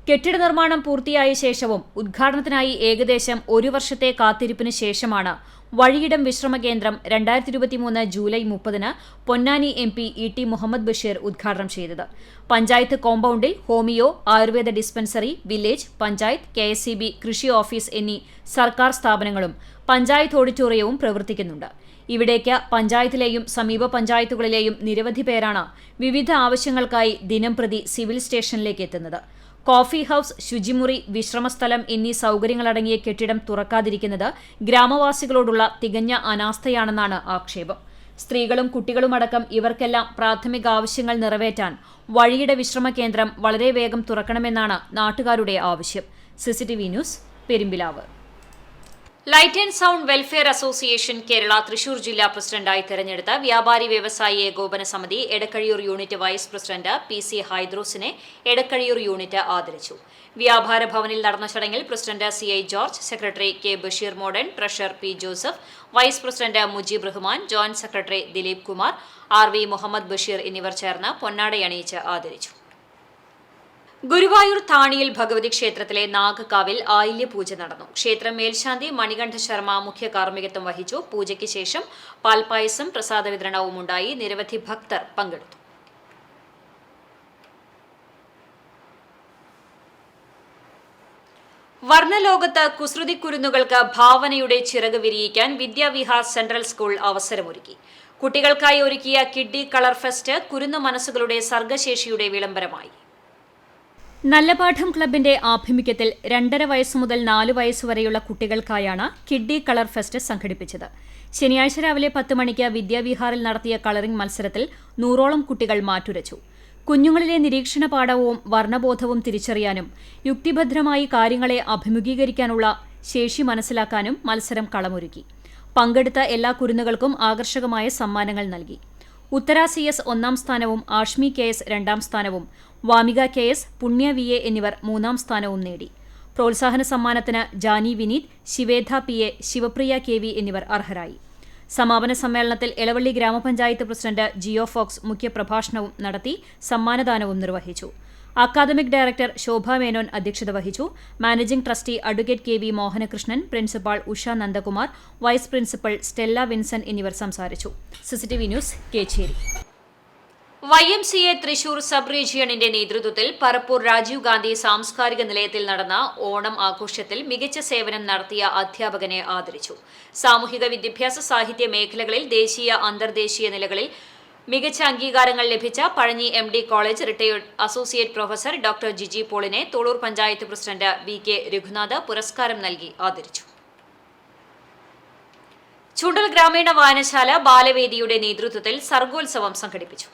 കെട്ടിട നിർമ്മാണം പൂർത്തിയായ ശേഷവും ഉദ്ഘാടനത്തിനായി ഏകദേശം 1 വർഷത്തെ കാത്തിരിപ്പിന് ശേഷമാണ് വഴിയിടം വിശ്രമ കേന്ദ്രം 2023 ജൂലൈ 30-ന് പൊന്നാനി MP ET മുഹമ്മദ് ബഷീർ ഉദ്ഘാടനം ചെയ്തത്. പഞ്ചായത്ത് കോമ്പൗണ്ടിൽ homeo, Ayurveda dispensary, village, panchayat, KSCB, കൃഷി ഓഫീസ് എന്നീ സർക്കാർ സ്ഥാപനങ്ങളും പഞ്ചായത്ത് ഓഡിറ്റോറിയവും പ്രവർത്തിക്കുന്നുണ്ട്. ഇവിടേക്ക് പഞ്ചായത്തിലെയും സമീപ പഞ്ചായത്തുകളിലെയും നിരവധി പേരാണ് വിവിധ ആവശ്യങ്ങൾക്കായി ദിനംപ്രതി സിവിൽ സ്റ്റേഷനിലേക്ക് എത്തുന്നത്. കോഫി ഹൌസ്, ശുചിമുറി, വിശ്രമസ്ഥലം എന്നീ സൗകര്യങ്ങളടങ്ങിയ കെട്ടിടം തുറക്കാതിരിക്കുന്നത് ഗ്രാമവാസികളോടുള്ള തികഞ്ഞ അനാസ്ഥയാണെന്നാണ് ആക്ഷേപം. സ്ത്രീകളും കുട്ടികളുമടക്കം ഇവർക്കെല്ലാം പ്രാഥമിക ആവശ്യങ്ങൾ നിറവേറ്റാൻ വഴിയിട വിശ്രമ കേന്ദ്രം വളരെ വേഗം തുറക്കണമെന്നാണ് നാട്ടുകാരുടെ ആവശ്യം. CCTV news Perumbilavu. Light and sound welfare association Kerala Thrissur ജില്ലാ പ്രസിഡന്റായി തെരഞ്ഞെടുത്ത വ്യാപാരി വ്യവസായി ഏകോപന സമിതി Edakkazhiyur unit vice president PC ഹൈദ്രോസിനെ എടക്കഴിയൂർ യൂണിറ്റ് ആദരിച്ചു. വ്യാപാര ഭവനിൽ നടന്ന ചടങ്ങിൽ president CI George, secretary K Basheer Modan, treasurer P Joseph, vice president Mujeeb Rahman, joint secretary Dileep Kumar, RV Muhammad Basheer എന്നിവർ ചേർന്ന് പൊന്നാടയണിയിച്ച് ആദരിച്ചു. ഗുരുവായൂർ താണിയിൽ ഭഗവതി ക്ഷേത്രത്തിലെ നാഗക്കാവിൽ ആയില്യപൂജ നടന്നു. ക്ഷേത്രം മേൽശാന്തി മണികണ്ഠ ശർമ്മ മുഖ്യ കാർമ്മികത്വം വഹിച്ചു. പൂജയ്ക്ക് ശേഷം പാൽപ്പായസം, പ്രസാദ വിതരണവും ഉണ്ടായി. നിരവധി ഭക്തർ പങ്കെടുത്തു. വർണ്ണലോകത്ത് കുസൃതി കുരുന്നുകൾക്ക് ഭാവനയുടെ ചിറക് വിരിയിക്കാൻ വിദ്യാവിഹാർ സെൻട്രൽ സ്കൂൾ അവസരമൊരുക്കി. കുട്ടികൾക്കായി ഒരുക്കിയ കിഡ്ഡി കളർ ഫെസ്റ്റ് കുരുന്നു മനസ്സുകളുടെ സർഗശേഷിയുടെ വിളംബരമായി. നല്ലപാഠം ക്ലബിന്റെ ആഭിമുഖ്യത്തിൽ 2.5 വയസ്സ് മുതൽ 4 വയസ്സുവരെയുള്ള കുട്ടികൾക്കായാണ് കിഡ്ഡി കളർ ഫെസ്റ്റ് സംഘടിപ്പിച്ചത്. ശനിയാഴ്ച രാവിലെ 10 മണിക്ക് വിദ്യാവിഹാറിൽ നടത്തിയ കളറിംഗ് മത്സരത്തിൽ 100ഓളം കുട്ടികൾ മാറ്റുരച്ചു. കുഞ്ഞുങ്ങളിലെ നിരീക്ഷണ പാഠവും വർണ്ണബോധവും തിരിച്ചറിയാനും യുക്തിഭദ്രമായി കാര്യങ്ങളെ അഭിമുഖീകരിക്കാനുള്ള ശേഷി മനസ്സിലാക്കാനും മത്സരം കളമൊരുക്കി. പങ്കെടുത്ത എല്ലാ കുരുന്നുകൾക്കും ആകർഷകമായ സമ്മാനങ്ങൾ നൽകി. ഉത്തര CS 1ാം സ്ഥാനവും ആഷ്മി KS 2ാം സ്ഥാനവും വാമിക KS, പുണ്യ VA എന്നിവർ 3ാം സ്ഥാനവും നേടി. പ്രോത്സാഹന സമ്മാനത്തിന് ജാനി വിനീത്, ശിവേധ PA, ശിവപ്രിയ KV എന്നിവർ അർഹരായി. സമാപന സമ്മേളനത്തിൽ എളവള്ളി ഗ്രാമപഞ്ചായത്ത് പ്രസിഡന്റ് ജിയോ ഫോക്സ് മുഖ്യപ്രഭാഷണവും നടത്തി സമ്മാനദാനവും നിർവഹിച്ചു. അക്കാദമിക് ഡയറക്ടർ ശോഭ മേനോൻ അധ്യക്ഷത വഹിച്ചു. Managing trustee advocate KV Mohanakrishnan, principal Usha Nandakumar, vice principal Stella Vinson എന്നിവർ സംസാരിച്ചു. CCTV news, Kecheri. YMCA Thrissur sub റീജിയണിന്റെ നേതൃത്വത്തിൽ പറപ്പൂർ രാജീവ് ഗാന്ധി സാംസ്കാരിക നിലയത്തിൽ നടന്ന ഓണം ആഘോഷത്തിൽ മികച്ച സേവനം നടത്തിയ അധ്യാപകനെ ആദരിച്ചു. സാമൂഹിക വിദ്യാഭ്യാസ സാഹിത്യ മേഖലകളിൽ ദേശീയ അന്തർദേശീയ നിലകളിൽ മികച്ച അംഗീകാരങ്ങൾ ലഭിച്ച Pazhanji MD college retired associate professor doctor Jiji പോളിനെ തോളൂർ പഞ്ചായത്ത് പ്രസിഡന്റ് VK രഘുനാഥ് പുരസ്കാരം നൽകി ആദരിച്ചു. ചൂണ്ടൽ ഗ്രാമീണ വായനശാല ബാലവേദിയുടെ നേതൃത്വത്തിൽ സർഗോത്സവം സംഘടിപ്പിച്ചു.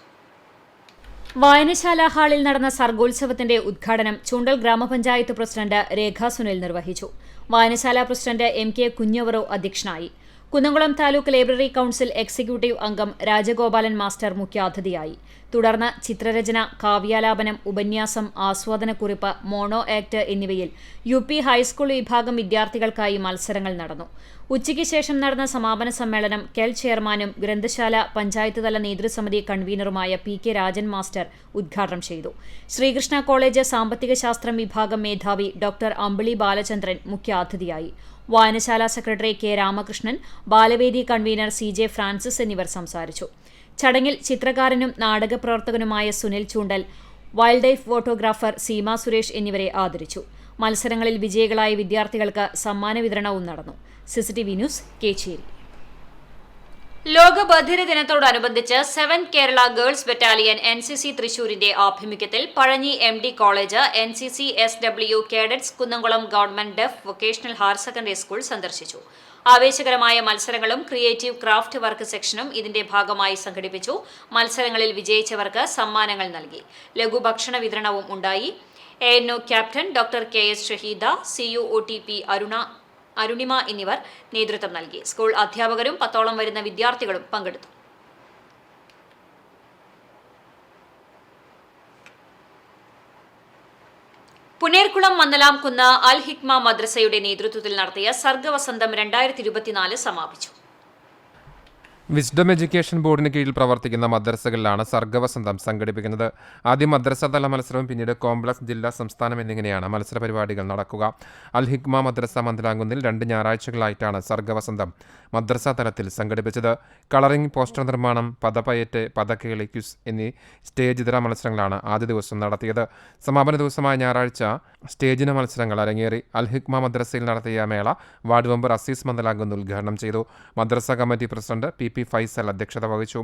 വായനശാല ഹാളിൽ നടന്ന സർഗോത്സവത്തിന്റെ ഉദ്ഘാടനം ചൂണ്ടൽ ഗ്രാമപഞ്ചായത്ത് പ്രസിഡന്റ് രേഖ സുനിൽ നിർവഹിച്ചു. വായനശാല പ്രസിഡന്റ് MK കുഞ്ഞവറോ അധ്യക്ഷനായി. Kunnamkulam taluk library council executive അംഗം രാജഗോപാലൻ മാസ്റ്റർ മുഖ്യാതിഥിയായി. തുടർന്ന് ചിത്രരചന, കാവ്യാലാപനം, ഉപന്യാസം, ആസ്വാദനക്കുറിപ്പ്, മോണോ ആക്ട് എന്നിവയിൽ UP ഹൈസ്കൂൾ വിഭാഗം വിദ്യാർത്ഥികൾക്കായി മത്സരങ്ങൾ നടന്നു. ഉച്ചയ്ക്ക് ശേഷം നടന്ന സമാപന സമ്മേളനം കെൽ ചെയർമാനും ഗ്രന്ഥശാല പഞ്ചായത്ത് തല നേതൃസമിതി കൺവീനറുമായ PK രാജൻ മാസ്റ്റർ ഉദ്ഘാടനം ചെയ്തു. ശ്രീകൃഷ്ണ കോളേജ് സാമ്പത്തിക ശാസ്ത്രം വിഭാഗം മേധാവി ഡോക്ടർ അമ്പിളി ബാലചന്ദ്രൻ മുഖ്യാതിഥിയായി. വായനശാല സെക്രട്ടറി K രാമകൃഷ്ണൻ, ബാലവേദി കൺവീനർ CJ ഫ്രാൻസിസ് എന്നിവർ സംസാരിച്ചു. ചടങ്ങിൽ ചിത്രകാരനും നാടകപ്രവർത്തകനുമായ Sunil Choondal, wild life photographer Seema Suresh എന്നിവരെ ആദരിച്ചു. മത്സരങ്ങളിൽ വിജയികളായ വിദ്യാർത്ഥികൾക്ക് സമ്മാന വിതരണവും നടന്നു. CCTV news, Kecheri. ലോക ബധിര ദിനത്തോടനുബന്ധിച്ച് 7th Kerala girls battalion NCC തൃശൂരിന്റെ ആഭിമുഖ്യത്തിൽ Pazhanji MD college NCC SW cadets Kunnamkulam government deaf vocational higher secondary school സന്ദർശിച്ചു. ആവേശകരമായ മത്സരങ്ങളും ക്രിയേറ്റീവ് ക്രാഫ്റ്റ് വർക്ക് സെക്ഷനും ഇതിന്റെ ഭാഗമായി സംഘടിപ്പിച്ചു. മത്സരങ്ങളിൽ വിജയിച്ചവർക്ക് സമ്മാനങ്ങൾ നൽകി. ലഘുഭക്ഷണ വിതരണവും ഉണ്ടായി. ANO captain doctor KS Shaheeda, CU OTP Arunima എന്നിവർ നേതൃത്വം നൽകി. സ്കൂൾ അധ്യാപകരും 10ഓളം വരുന്ന വിദ്യാർത്ഥികളും പങ്കെടുത്തു. പുനേർകുളം മന്നലാംകുന്ന് അൽ ഹിക്മ മദ്രസയുടെ നേതൃത്വത്തിൽ നടത്തിയ സർഗവസന്തം 2024 സമാപിച്ചു. വിസ്ഡം എഡ്യൂക്കേഷൻ ബോർഡിന് കീഴിൽ പ്രവർത്തിക്കുന്ന മദ്രസകളിലാണ് സർഗവസന്തം സംഘടിപ്പിക്കുന്നത്. ആദ്യം മദ്രസതല മത്സരവും പിന്നീട് കോംപ്ലക്സ്, ജില്ലാ, സംസ്ഥാനം എന്നിങ്ങനെയാണ് മത്സര പരിപാടികൾ നടക്കുക. അൽ ഹിക്മ മദ്രസ മന്ദിലാങ്കുന്നിൽ 2 ഞായറാഴ്ചകളായിട്ടാണ് സർഗവസന്തം മദ്രസ തലത്തിൽ സംഘടിപ്പിച്ചത്. കളറിംഗ്, പോസ്റ്റർ നിർമ്മാണം, പദപയറ്റ്, പദക്കേളി, ക്വിസ് എന്നീ സ്റ്റേജ് ഇതര മത്സരങ്ങളാണ് ആദ്യ ദിവസം നടത്തിയത്. സമാപന ദിവസമായ ഞായറാഴ്ച സ്റ്റേജിന് മത്സരങ്ങൾ അരങ്ങേറി. അൽ ഹിക്മ മദ്രസയിൽ നടത്തിയ മേള വാർഡ് മെമ്പർ അസീസ് മന്ദലാങ്കുന്ന് ഉദ്ഘാടനം ചെയ്തു. മദ്രസ കമ്മിറ്റി പ്രസിഡന്റ് PP ഫൈസൽ അധ്യക്ഷത വഹിച്ചു.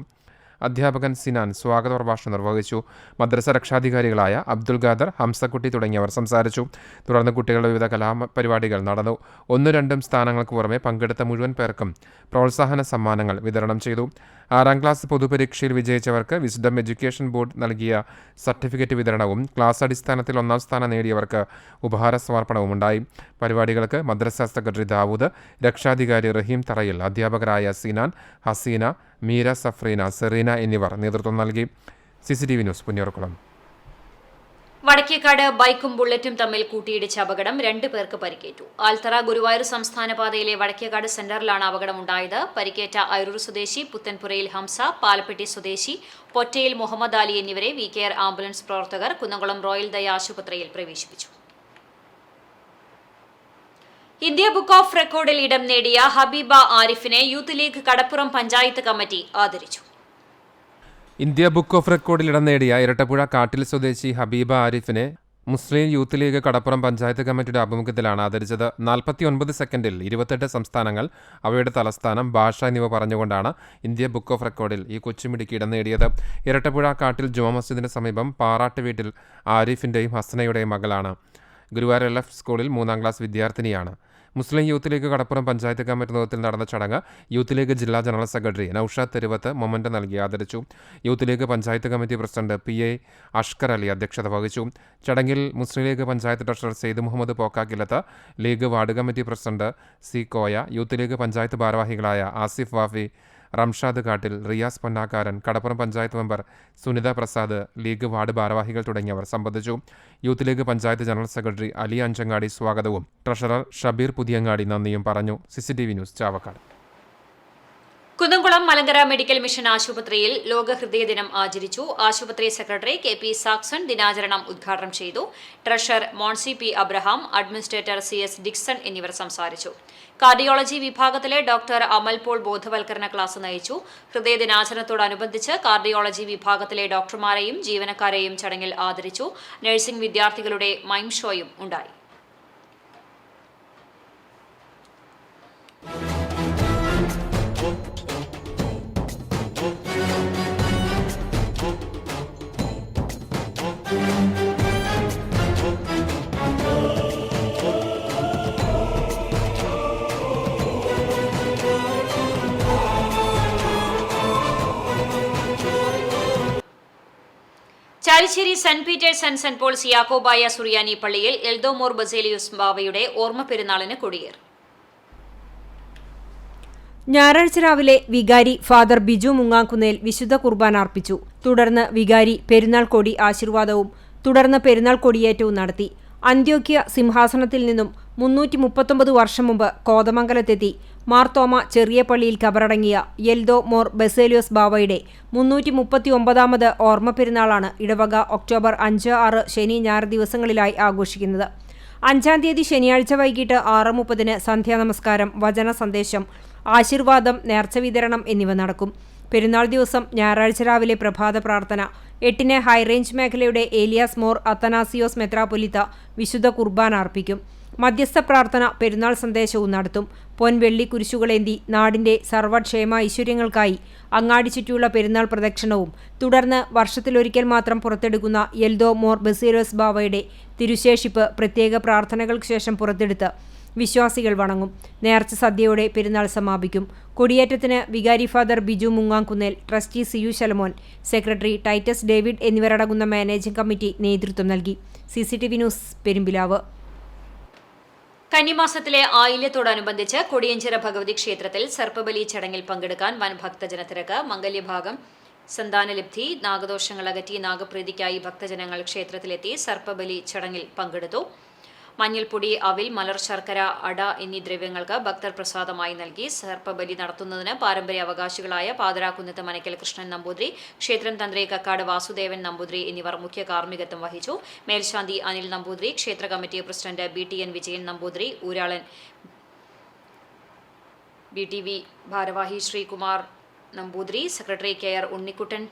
അധ്യാപകൻ സിനാൻ സ്വാഗത പ്രഭാഷണം നിർവഹിച്ചു. മദ്രസ രക്ഷാധികാരികളായ അബ്ദുൽ ഖാദർ, ഹംസക്കുട്ടി തുടങ്ങിയവർ സംസാരിച്ചു. തുടർന്ന് കുട്ടികളുടെ വിവിധ കലാപരിപാടികൾ നടന്നു. 1-2 സ്ഥാനങ്ങൾക്ക് പുറമെ പങ്കെടുത്ത മുഴുവൻ പേർക്കും പ്രോത്സാഹന സമ്മാനങ്ങൾ വിതരണം ചെയ്തു. 6ാം ക്ലാസ് പൊതുപരീക്ഷയിൽ വിജയിച്ചവർക്ക് വിസ്ഡം എഡ്യൂക്കേഷൻ ബോർഡ് നൽകിയ സർട്ടിഫിക്കറ്റ് വിതരണവും ക്ലാസ് അടിസ്ഥാനത്തിൽ 1ാം സ്ഥാനം നേടിയവർക്ക് ഉപഹാര സമർപ്പണവും ഉണ്ടായി. പരിപാടികൾക്ക് മദ്രസ സെക്രട്ടറി ദാവൂദ്, രക്ഷാധികാരി റഹീം തറയിൽ, അധ്യാപകരായ സിനാൻ, ഹസീന, മീര, സഫ്രീന, സെറീന എന്നിവർ നേതൃത്വം നൽകി. CCTV news, Punnerkulam. വടക്കേക്കാട് ബൈക്കും ബുള്ളറ്റും തമ്മിൽ കൂട്ടിയിടിച്ച അപകടം 2 പേർക്ക് പരിക്കേറ്റു. ആൽത്തറ ഗുരുവായൂർ സംസ്ഥാന പാതയിലെ വടക്കേക്കാട് സെന്ററിലാണ് അപകടമുണ്ടായത്. പരിക്കേറ്റ അയരൂർ സ്വദേശി പുത്തൻപുരയിൽ ഹംസ, പാലപ്പെട്ടി സ്വദേശി പൊറ്റയിൽ മുഹമ്മദ് അലി എന്നിവരെ VKR ആംബുലൻസ് പ്രവർത്തകർ കുന്നംകുളം റോയൽ ദയ ആശുപത്രിയിൽ പ്രവേശിപ്പിച്ചു. ഇന്ത്യ ബുക്ക് ഓഫ് റെക്കോർഡിൽ ഇടം നേടിയ ഹബീബ ആരിഫിനെ youth league Kadappuram panchayat committee ആദരിച്ചു. ഇന്ത്യ ബുക്ക് ഓഫ് റെക്കോർഡിൽ ഇടം നേടിയ ഇരട്ടപ്പുഴ കാട്ടിൽ സ്വദേശി ഹബീബ ആരിഫിനെ മുസ്ലിം യൂത്ത് ലീഗ് കടപ്പുറം പഞ്ചായത്ത് കമ്മിറ്റിയുടെ ആഭിമുഖ്യത്തിലാണ് ആദരിച്ചത്. 49 സെക്കൻഡിൽ 28 സംസ്ഥാനങ്ങൾ, അവയുടെ തലസ്ഥാനം, ഭാഷ എന്നിവ പറഞ്ഞുകൊണ്ടാണ് ഇന്ത്യ ബുക്ക് ഓഫ് റെക്കോർഡിൽ ഈ കൊച്ചുമിടിക്ക് ഇടം നേടിയത്. ഇരട്ടപ്പുഴ കാട്ടിൽ ജുമാ മസ്ജിദിന് സമീപം പാറാട്ട് വീട്ടിൽ ആരിഫിൻ്റെയും ഹസനയുടെയും മകളാണ്. ഗുരുവായൂർ LF സ്കൂളിൽ 3ാം ക്ലാസ് വിദ്യാർത്ഥിനിയാണ്. Muslim youth league Kadappuram panchayat committee നേതൃത്വത്തിൽ നടന്ന ചടങ്ങ് യൂത്ത് ലീഗ് ജില്ലാ general secretary Noushad Theruvath memento നൽകി ആദരിച്ചു. Youth league panchayat committee president PA Ashkar Ali അധ്യക്ഷത വഹിച്ചു. ചടങ്ങിൽ Muslim league panchayat treasurer Sayed Muhammad Pokkakkillath, league ward committee president C Koya, youth league panchayat ഭാരവാഹികളായ Asif Wafi, Ramshad Kattil, Riyas Ponnakkaran, Kadappuram panchayat member Sunitha Prasad, league ward ഭാരവാഹികൾ തുടങ്ങിയവർ സംബന്ധിച്ചു. Youth league panchayat general secretary Ali Anchangadi സ്വാഗതവും ട്രഷറർ ഷബീർ പുതിയങ്ങാടി നന്ദിയും പറഞ്ഞു. CCTV news, Chavakkad. Kunnamkulam Malankara medical mission ആശുപത്രിയിൽ ലോക ഹൃദയ ദിനം ആചരിച്ചു. ആശുപത്രി സെക്രട്ടറി KP സാക്സൺ ദിനാചരണം ഉദ്ഘാടനം ചെയ്തു. Treasurer Moncy P Abraham, administrator CS Dixon എന്നിവർ സംസാരിച്ചു. കാർഡിയോളജി വിഭാഗത്തിലെ ഡോക്ടർ അമൽ പോൾ ബോധവൽക്കരണ ക്ലാസ് നയിച്ചു. ഹൃദയ ദിനാചരണത്തോടനുബന്ധിച്ച് കാർഡിയോളജി വിഭാഗത്തിലെ ഡോക്ടർമാരെയും ജീവനക്കാരെയും ചടങ്ങിൽ ആദരിച്ചു. നഴ്സിംഗ് വിദ്യാർത്ഥികളുടെ മൈം ഷോയും ഉണ്ടായി. Chalissery saint Peter's and saint Paul's Yakobaya Suriyani പള്ളിയിൽ എൽദോമോർ ബസേലിയൂസ് ബാവയുടെ ഓർമ്മ പെരുന്നാളിന് കൊടിയേറി. ഞായറാഴ്ച രാവിലെ വികാരി ഫാദർ ബിജു മുങ്ങാക്കുന്നേൽ വിശുദ്ധ കുർബാന അർപ്പിച്ചു. തുടർന്ന് വികാരി പെരുന്നാൾ കൊടി ആശീർവാദവും തുടർന്ന് പെരുന്നാൾ കൊടിയേറ്റവും നടത്തി. അന്ത്യോക്യ സിംഹാസനത്തിൽ നിന്നും 339 വർഷം മുമ്പ് കോതമംഗലത്തെത്തി മാർത്തോമ ചെറിയ പള്ളിയിൽ കബറടങ്ങിയ എൽദോ മോർ ബസേലിയോസ് ബാവയുടെ 339ാമത് ഓർമ്മ പെരുന്നാളാണ് ഇടവക ഒക്ടോബർ 5, 6 ശനി ഞായർ ദിവസങ്ങളിലായി ആഘോഷിക്കുന്നത്. 5-ാം തീയതി ശനിയാഴ്ച വൈകിട്ട് 6:30 സന്ധ്യാനമസ്കാരം, വചന സന്ദേശം, ആശീർവാദം, നേർച്ച വിതരണം എന്നിവ നടക്കും. പെരുന്നാൾ ദിവസം ഞായറാഴ്ച രാവിലെ പ്രഭാത പ്രാർത്ഥന, 8-ന് ഹൈറേഞ്ച് മേഖലയുടെ ഏലിയാസ് മോർ അത്തനാസിയോസ് മെത്രാപ്പൊലിത്ത വിശുദ്ധ കുർബാന അർപ്പിക്കും. മധ്യസ്ഥ പ്രാർത്ഥന, പെരുന്നാൾ സന്ദേശവും നടത്തും. പൊൻവെള്ളി കുരിശുകളേന്തി നാടിന്റെ സർവ്വക്ഷേമ ഐശ്വര്യങ്ങൾക്കായി അങ്ങാടി ചുറ്റിയുള്ള പെരുന്നാൾ പ്രദക്ഷിണവും തുടർന്ന് വർഷത്തിലൊരിക്കൽ മാത്രം പുറത്തെടുക്കുന്ന എൽദോ മോർ ബസേലിയോസ് ബാവയുടെ തിരുശേഷിപ്പ് പ്രത്യേക പ്രാർത്ഥനകൾക്ക് ശേഷം പുറത്തെടുത്ത് വിശ്വാസികൾ വണങ്ങും. നേർച്ച സദ്യയോടെ പെരുന്നാൾ സമാപിക്കും. കൊടിയേറ്റത്തിന് വികാരി father Biju Mungakunnel, trustee CU Shalamon, secretary Titus David എന്നിവരടങ്ങുന്ന മാനേജിംഗ് കമ്മിറ്റി നേതൃത്വം നൽകി. CCTV news, Perumbilavu. കന്നിമാസത്തിലെ ആയില്യത്തോടനുബന്ധിച്ച് കൊടിയഞ്ചിറ ഭഗവതി ക്ഷേത്രത്തിൽ സർപ്പബലി ചടങ്ങിൽ പങ്കെടുക്കാൻ വൻ ഭക്തജനത്തിരക്ക്. മംഗല്യഭാഗം, സന്താനലബ്ധി, നാഗദോഷങ്ങൾ അകറ്റി നാഗപ്രീതിക്കായി ഭക്തജനങ്ങൾ ക്ഷേത്രത്തിലെത്തി സർപ്പബലി ചടങ്ങിൽ പങ്കെടുത്തു. മഞ്ഞൾപ്പൊടി, അവിൽ, മലർ ശർക്കര, അട എന്നീ ദ്രവ്യങ്ങൾക്ക് ഭക്തർ പ്രസാദമായി നൽകി. സർപ്പബലി നടത്തുന്നതിന് പാരമ്പര്യ അവകാശികളായ പാതരാക്കുന്നത്ത് മനക്കൽ കൃഷ്ണൻ നമ്പൂതിരി, ക്ഷേത്രം തന്ത്രി കക്കാട് വാസുദേവൻ നമ്പൂതിരി എന്നിവർ മുഖ്യ കാർമ്മികത്വം വഹിച്ചു. മേൽശാന്തി അനിൽ നമ്പൂതിരി, ക്ഷേത്ര committee president BTN Vijayan Namboothiri, ഊരാളൻ BTV ഭാരവാഹി ശ്രീകുമാർ നമ്പൂതിരി, സെക്രട്ടറി KR ഉണ്ണിക്കുട്ടൻ,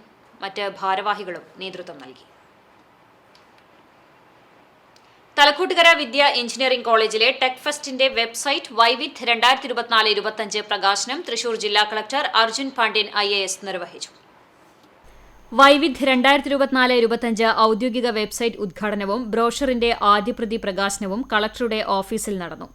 മറ്റ് ഭാരവാഹികളും നേതൃത്വം നൽകി. തലക്കൂട്ടുകര വിദ്യ എഞ്ചിനീയറിംഗ് കോളേജിലെ ടെക് ഫെസ്റ്റിന്റെ വെബ്സൈറ്റ് വൈവിധ് 2024-25 പ്രകാശനം തൃശൂർ ജില്ലാ കളക്ടർ അർജുൻ പാണ്ഡ്യൻ IAS നിർവഹിച്ചു. വൈവിധ് 2024-25 ഔദ്യോഗിക വെബ്സൈറ്റ് ഉദ്ഘാടനവും ബ്രോഷറിന്റെ ആദ്യപ്രതി പ്രകാശനവും കളക്ടറുടെ ഓഫീസിൽ നടന്നു.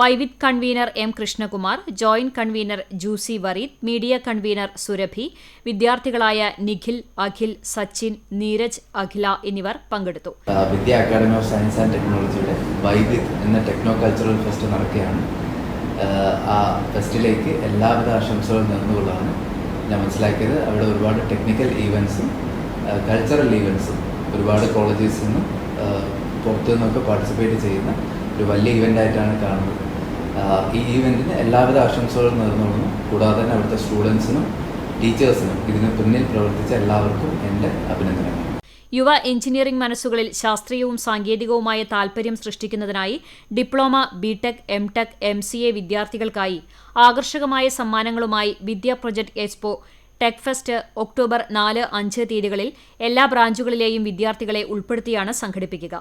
Vaividh convener M Krishnakumar, joint convener Joosi Vareed, media convener Surabhi, വിദ്യാർത്ഥികളായ നിഖിൽ, അഖിൽ, സച്ചിൻ, നീരജ്, അഖില എന്നിവർ പങ്കെടുത്തു. Vidya academy of science and ടെക്നോളജിയുടെ വൈവിധ് എന്ന ടെക്നോ കൾച്ചറൽ ഫെസ്റ്റ് നടക്കുകയാണ്. ആ ഫെസ്റ്റിലേക്ക് എല്ലാവിധ ആശംസകളും നേർന്നുകൊള്ളാണ് ഞാൻ മനസ്സിലാക്കിയത്. അവിടെ ഒരുപാട് ടെക്നിക്കൽ ഈവൻസും കൾച്ചറൽ ഈവൻസും ഒരുപാട് കോളേജസിൽ നിന്നും പുറത്തു നിന്നൊക്കെ പാർട്ടിസിപ്പേറ്റ് ചെയ്യുന്ന ഒരു വലിയ ഇവൻ്റായിട്ടാണ് കാണുന്നത്. ഈ ഈവൻറ്റിന് എല്ലാവിധ ആശംസകളും നേർന്നുകൊള്ളുന്നു. കൂടാതെ തന്നെ അവിടുത്തെ സ്റ്റുഡൻസിനും ടീച്ചേഴ്സിനും ഇതിന് പിന്നിൽ പ്രവർത്തിച്ച എല്ലാവർക്കും എൻ്റെ അഭിനന്ദനങ്ങൾ. യുവ എഞ്ചിനീയറിംഗ് മനസ്സുകളിൽ ശാസ്ത്രീയവും സാങ്കേതികവുമായ താൽപര്യം സൃഷ്ടിക്കുന്നതിനായി ഡിപ്ലോമ, BTech, MTech, MCA വിദ്യാർത്ഥികൾക്കായി ആകർഷകമായ സമ്മാനങ്ങളുമായി Vidya project expo tech fest October 4-5 തീയതികളിൽ എല്ലാ ബ്രാഞ്ചുകളിലെയും വിദ്യാർത്ഥികളെ ഉൾപ്പെടുത്തിയാണ് സംഘടിപ്പിക്കുക.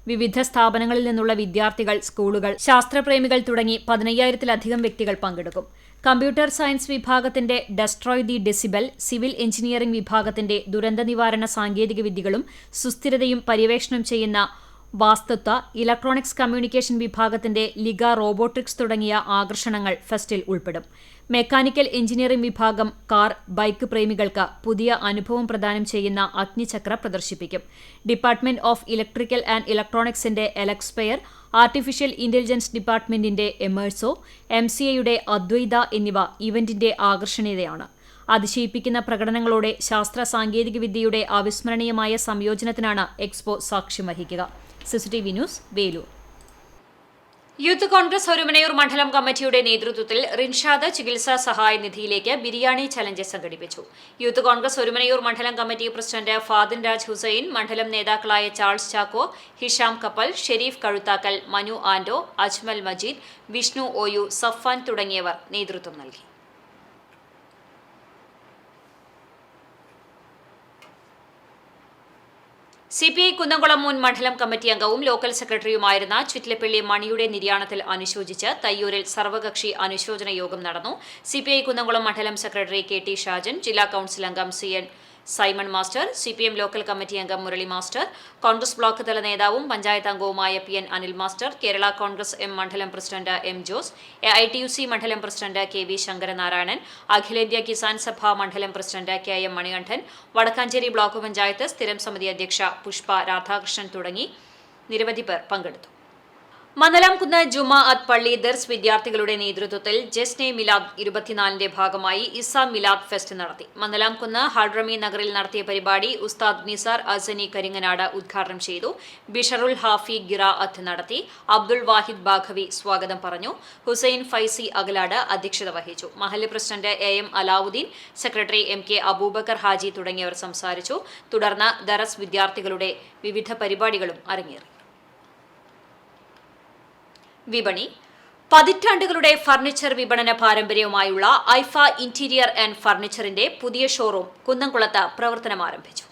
വിവിധ സ്ഥാപനങ്ങളിൽ നിന്നുള്ള വിദ്യാർത്ഥികൾ, സ്കൂളുകൾ, ശാസ്ത്രപ്രേമികൾ തുടങ്ങി 15,000-ലധികം വ്യക്തികൾ പങ്കെടുക്കും. കമ്പ്യൂട്ടർ സയൻസ് വിഭാഗത്തിന്റെ destroy the decibel, civil engineering വിഭാഗത്തിന്റെ ദുരന്ത നിവാരണ സാങ്കേതിക വിദ്യകളും സുസ്ഥിരതയും പര്യവേക്ഷണം ചെയ്യുന്ന വാസ്തുത്വ, ഇലക്ട്രോണിക്സ് കമ്മ്യൂണിക്കേഷൻ വിഭാഗത്തിന്റെ ലിഗ റോബോട്ടിക്സ് തുടങ്ങിയ ആകർഷണങ്ങൾ ഫെസ്റ്റിൽ ഉൾപ്പെടും. മെക്കാനിക്കൽ എഞ്ചിനീയറിംഗ് വിഭാഗം കാർ, ബൈക്ക് പ്രേമികൾക്ക് പുതിയ അനുഭവം പ്രദാനം ചെയ്യുന്ന അഗ്നിചക്ര പ്രദർശിപ്പിക്കും. ഡിപ്പാർട്ട്മെന്റ് ഓഫ് ഇലക്ട്രിക്കൽ ആൻഡ് ഇലക്ട്രോണിക്സിന്റെ എലക്സ്പെയർ, ആർട്ടിഫിഷ്യൽ ഇന്റലിജൻസ് ഡിപ്പാർട്ട്മെന്റിന്റെ എമേഴ്സോ, MCAയുടെ അദ്വൈത എന്നിവ ഇവന്റിന്റെ ആകർഷണീയതയാണ്. അതിശയിപ്പിക്കുന്ന പ്രകടനങ്ങളോടെ ശാസ്ത്ര സാങ്കേതികവിദ്യയുടെ അവിസ്മരണീയമായ സംയോജനത്തിനാണ് എക്സ്പോ സാക്ഷ്യം വഹിക്കുക. CCTV news, Velur. Youth Congress Orumanayur മണ്ഡലം കമ്മിറ്റിയുടെ നേതൃത്വത്തിൽ റിൻഷാദ് ചികിത്സാ സഹായ നിധിയിലേക്ക് ബിരിയാണി ചലഞ്ച് സംഘടിപ്പിച്ചു. യൂത്ത് കോൺഗ്രസ് ഒരുമനയൂർ മണ്ഡലം കമ്മിറ്റി പ്രസിഡന്റ് ഫാദിൻ രാജ് ഹുസൈൻ, മണ്ഡലം നേതാക്കളായ ചാൾസ് ചാക്കോ, ഹിഷാം കപ്പൽ, ഷെരീഫ് കഴുത്താക്കൽ, മനു ആൻഡോ, അജ്മൽ മജീദ്, വിഷ്ണു OU, സഫാൻ തുടങ്ങിയവർ നേതൃത്വം നൽകി. CPI കുന്നംകുളം മുൻ മണ്ഡലം കമ്മിറ്റി അംഗവും ലോക്കൽ സെക്രട്ടറിയുമായിരുന്ന ചിറ്റിലപ്പള്ളി മണിയുടെ നിര്യാണത്തിൽ അനുശോചിച്ച് തയ്യൂരിൽ സർവകക്ഷി അനുശോചന യോഗം നടന്നു. CPI കുന്നംകുളം മണ്ഡലം സെക്രട്ടറി KT ഷാജൻ, ജില്ലാ കൌൺസിൽ അംഗം CN Simon master, CPM local committee അംഗം മുരളി മാസ്റ്റർ, കോൺഗ്രസ് ബ്ലോക്ക് തല നേതാവും പഞ്ചായത്ത് അംഗവുമായ PN Anil master, Kerala Congress M മണ്ഡലം പ്രസിഡന്റ് M ജോസ്, AITUC മണ്ഡലം പ്രസിഡന്റ് KV ശങ്കരനാരായണൻ, അഖിലേന്ത്യാ കിസാൻ സഭ മണ്ഡലം president KM Manikandan, Vadakkanchery block panchayat സ്ഥിരം സമിതി അധ്യക്ഷ പുഷ്പ രാധാകൃഷ്ണൻ തുടങ്ങി നിരവധി പേർ പങ്കെടുത്തു. മന്നലാംകുന്ന് ജുമാഅത്ത് പള്ളി ദർസ് വിദ്യാർത്ഥികളുടെ നേതൃത്വത്തിൽ ജസ്നെ മിലാദ് 24ന്റെ ഭാഗമായി ഇസ മിലാദ് ഫെസ്റ്റ് നടത്തി. മന്നലാംകുന്ന് ഹൾറമി നഗറിൽ നടത്തിയ പരിപാടി ഉസ്താദ് നിസാർ അസനി കരിങ്ങനാട് ഉദ്ഘാടനം ചെയ്തു. ബിഷറുൽ ഹാഫി ഗിറാഅത്ത് നടത്തി. അബ്ദുൾ വാഹിദ് ബാഖവി സ്വാഗതം പറഞ്ഞു. ഹുസൈൻ ഫൈസി അഗലാട് അധ്യക്ഷത വഹിച്ചു. മഹല്ല് president AM Alauddin, secretary MK Aboobacker Haji തുടങ്ങിയവർ സംസാരിച്ചു. തുടർന്ന് ദറസ് വിദ്യാർത്ഥികളുടെ വിവിധ പരിപാടികളും അരങ്ങേറി. വിപണി. പതിറ്റാണ്ടുകളുടെ ഫർണിച്ചർ വിപണന പാരമ്പര്യവുമായുള്ള ഐഫ ഇന്റീരിയർ ആൻഡ് ഫർണിച്ചറിന്റെ പുതിയ ഷോറൂം കുന്നംകുളത്ത് പ്രവർത്തനം ആരംഭിച്ചു.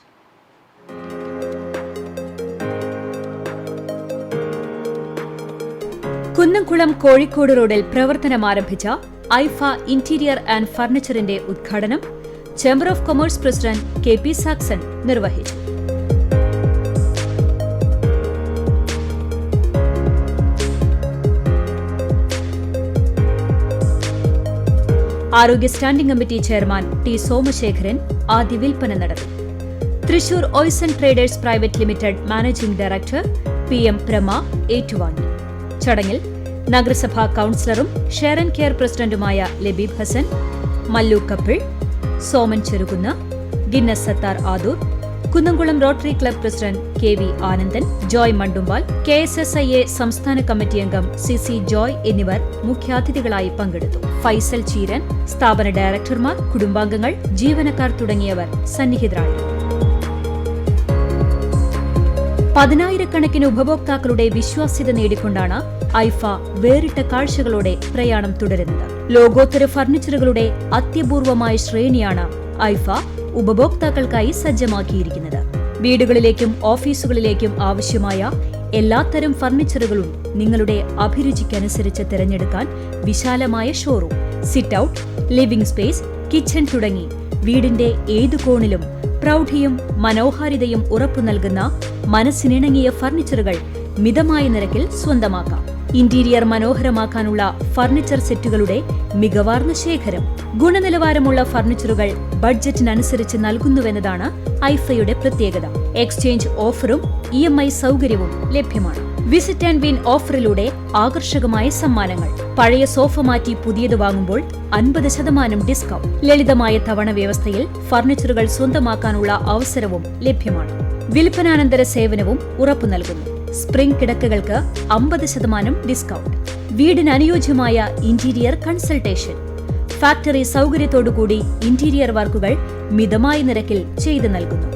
കുന്നംകുളം കോഴിക്കോട് റോഡിൽ പ്രവർത്തനം ആരംഭിച്ച ഐഫ ഇന്റീരിയർ ആൻഡ് ഫർണിച്ചറിന്റെ ഉദ്ഘാടനം chamber of commerce president KP Saxon നിർവഹിച്ചു. ആരോഗ്യ standing committee chairman T Somasekharan ആദ്യ വിൽപ്പന നടത്തി. തൃശൂർ ഓയിസൺ traders private limited managing director PM Prama ഏറ്റുവാങ്ങി. ചടങ്ങിൽ നഗരസഭാ കൌൺസിലറും ഷെയർ ആൻഡ് കെയർ പ്രസിഡന്റുമായ Labeeb Hasan, Mallu couple, Soman Cherukunnu, Guinness Sathar Adoor, Kunnamkulam rotary club president KV Anandan, Joy Mandumbal, KSSIA സംസ്ഥാന കമ്മിറ്റി അംഗം CC ജോയ് എന്നിവർ മുഖ്യാതിഥികളായി പങ്കെടുത്തു. ഫൈസൽ ചീരൻ, സ്ഥാപന ഡയറക്ടർമാർ, കുടുംബാംഗങ്ങൾ, ജീവനക്കാർ തുടങ്ങിയവർ സന്നിഹിതരായിരുന്നു. 10,000-കണക്കിന് ഉപഭോക്താക്കളുടെ വിശ്വാസ്യത നേടിക്കൊണ്ടാണ് ഐഫ വേറിട്ട കാഴ്ചകളോടെ പ്രയാണം തുടരുന്നത്. ലോകോത്തര ഫർണിച്ചറുകളുടെ അത്യപൂർവമായ ശ്രേണിയാണ് ഐഫ ഉപഭോക്താക്കൾക്കായി സജ്ജമാക്കിയിരിക്കുന്നത്. വീടുകളിലേക്കും ഓഫീസുകളിലേക്കും ആവശ്യമായ എല്ലാത്തരം ഫർണിച്ചറുകളും നിങ്ങളുടെ അഭിരുചിക്കനുസരിച്ച് തിരഞ്ഞെടുക്കാൻ വിശാലമായ showroom, sit out, living space, kitchen തുടങ്ങി വീടിന്റെ ഏതു കോണിലും പ്രൗഢിയും മനോഹാരിതയും ഉറപ്പു നൽകുന്ന മനസ്സിനിണങ്ങിയ ഫർണിച്ചറുകൾ മിതമായ നിരക്കിൽ സ്വന്തമാക്കാം. ഇന്റീരിയർ മനോഹരമാക്കാനുള്ള ഫർണിച്ചർ സെറ്റുകളുടെ മികവാർന്ന ശേഖരം. ഗുണനിലവാരമുള്ള ഫർണിച്ചറുകൾ ബഡ്ജറ്റിനനുസരിച്ച് നൽകുന്നുവെന്നതാണ് ഐഫയുടെ പ്രത്യേകത. എക്സ്ചേഞ്ച് ഓഫറും EMI സൗകര്യവും ലഭ്യമാണ്. വിസിറ്റ് ആൻഡ് വിൻ ഓഫറിലൂടെ ആകർഷകമായ സമ്മാനങ്ങൾ. പഴയ സോഫ മാറ്റി പുതിയത് വാങ്ങുമ്പോൾ 50% ഡിസ്കൗണ്ട്. ലളിതമായ തവണ വ്യവസ്ഥയിൽ ഫർണിച്ചറുകൾ സ്വന്തമാക്കാനുള്ള അവസരവും ലഭ്യമാണ്. വിൽപ്പനാനന്തര സേവനവും ഉറപ്പു നൽകുന്നു. സ്പ്രിംഗ് കിടക്കകൾക്ക് 50% ഡിസ്കൗണ്ട്. വീടിന് അനുയോജ്യമായ ഇന്റീരിയർ കൺസൾട്ടേഷൻ. ഫാക്ടറി സൗകര്യത്തോടുകൂടി ഇന്റീരിയർ വർക്കുകൾ മിതമായ നിരക്കിൽ ചെയ്തു നൽകുന്നു.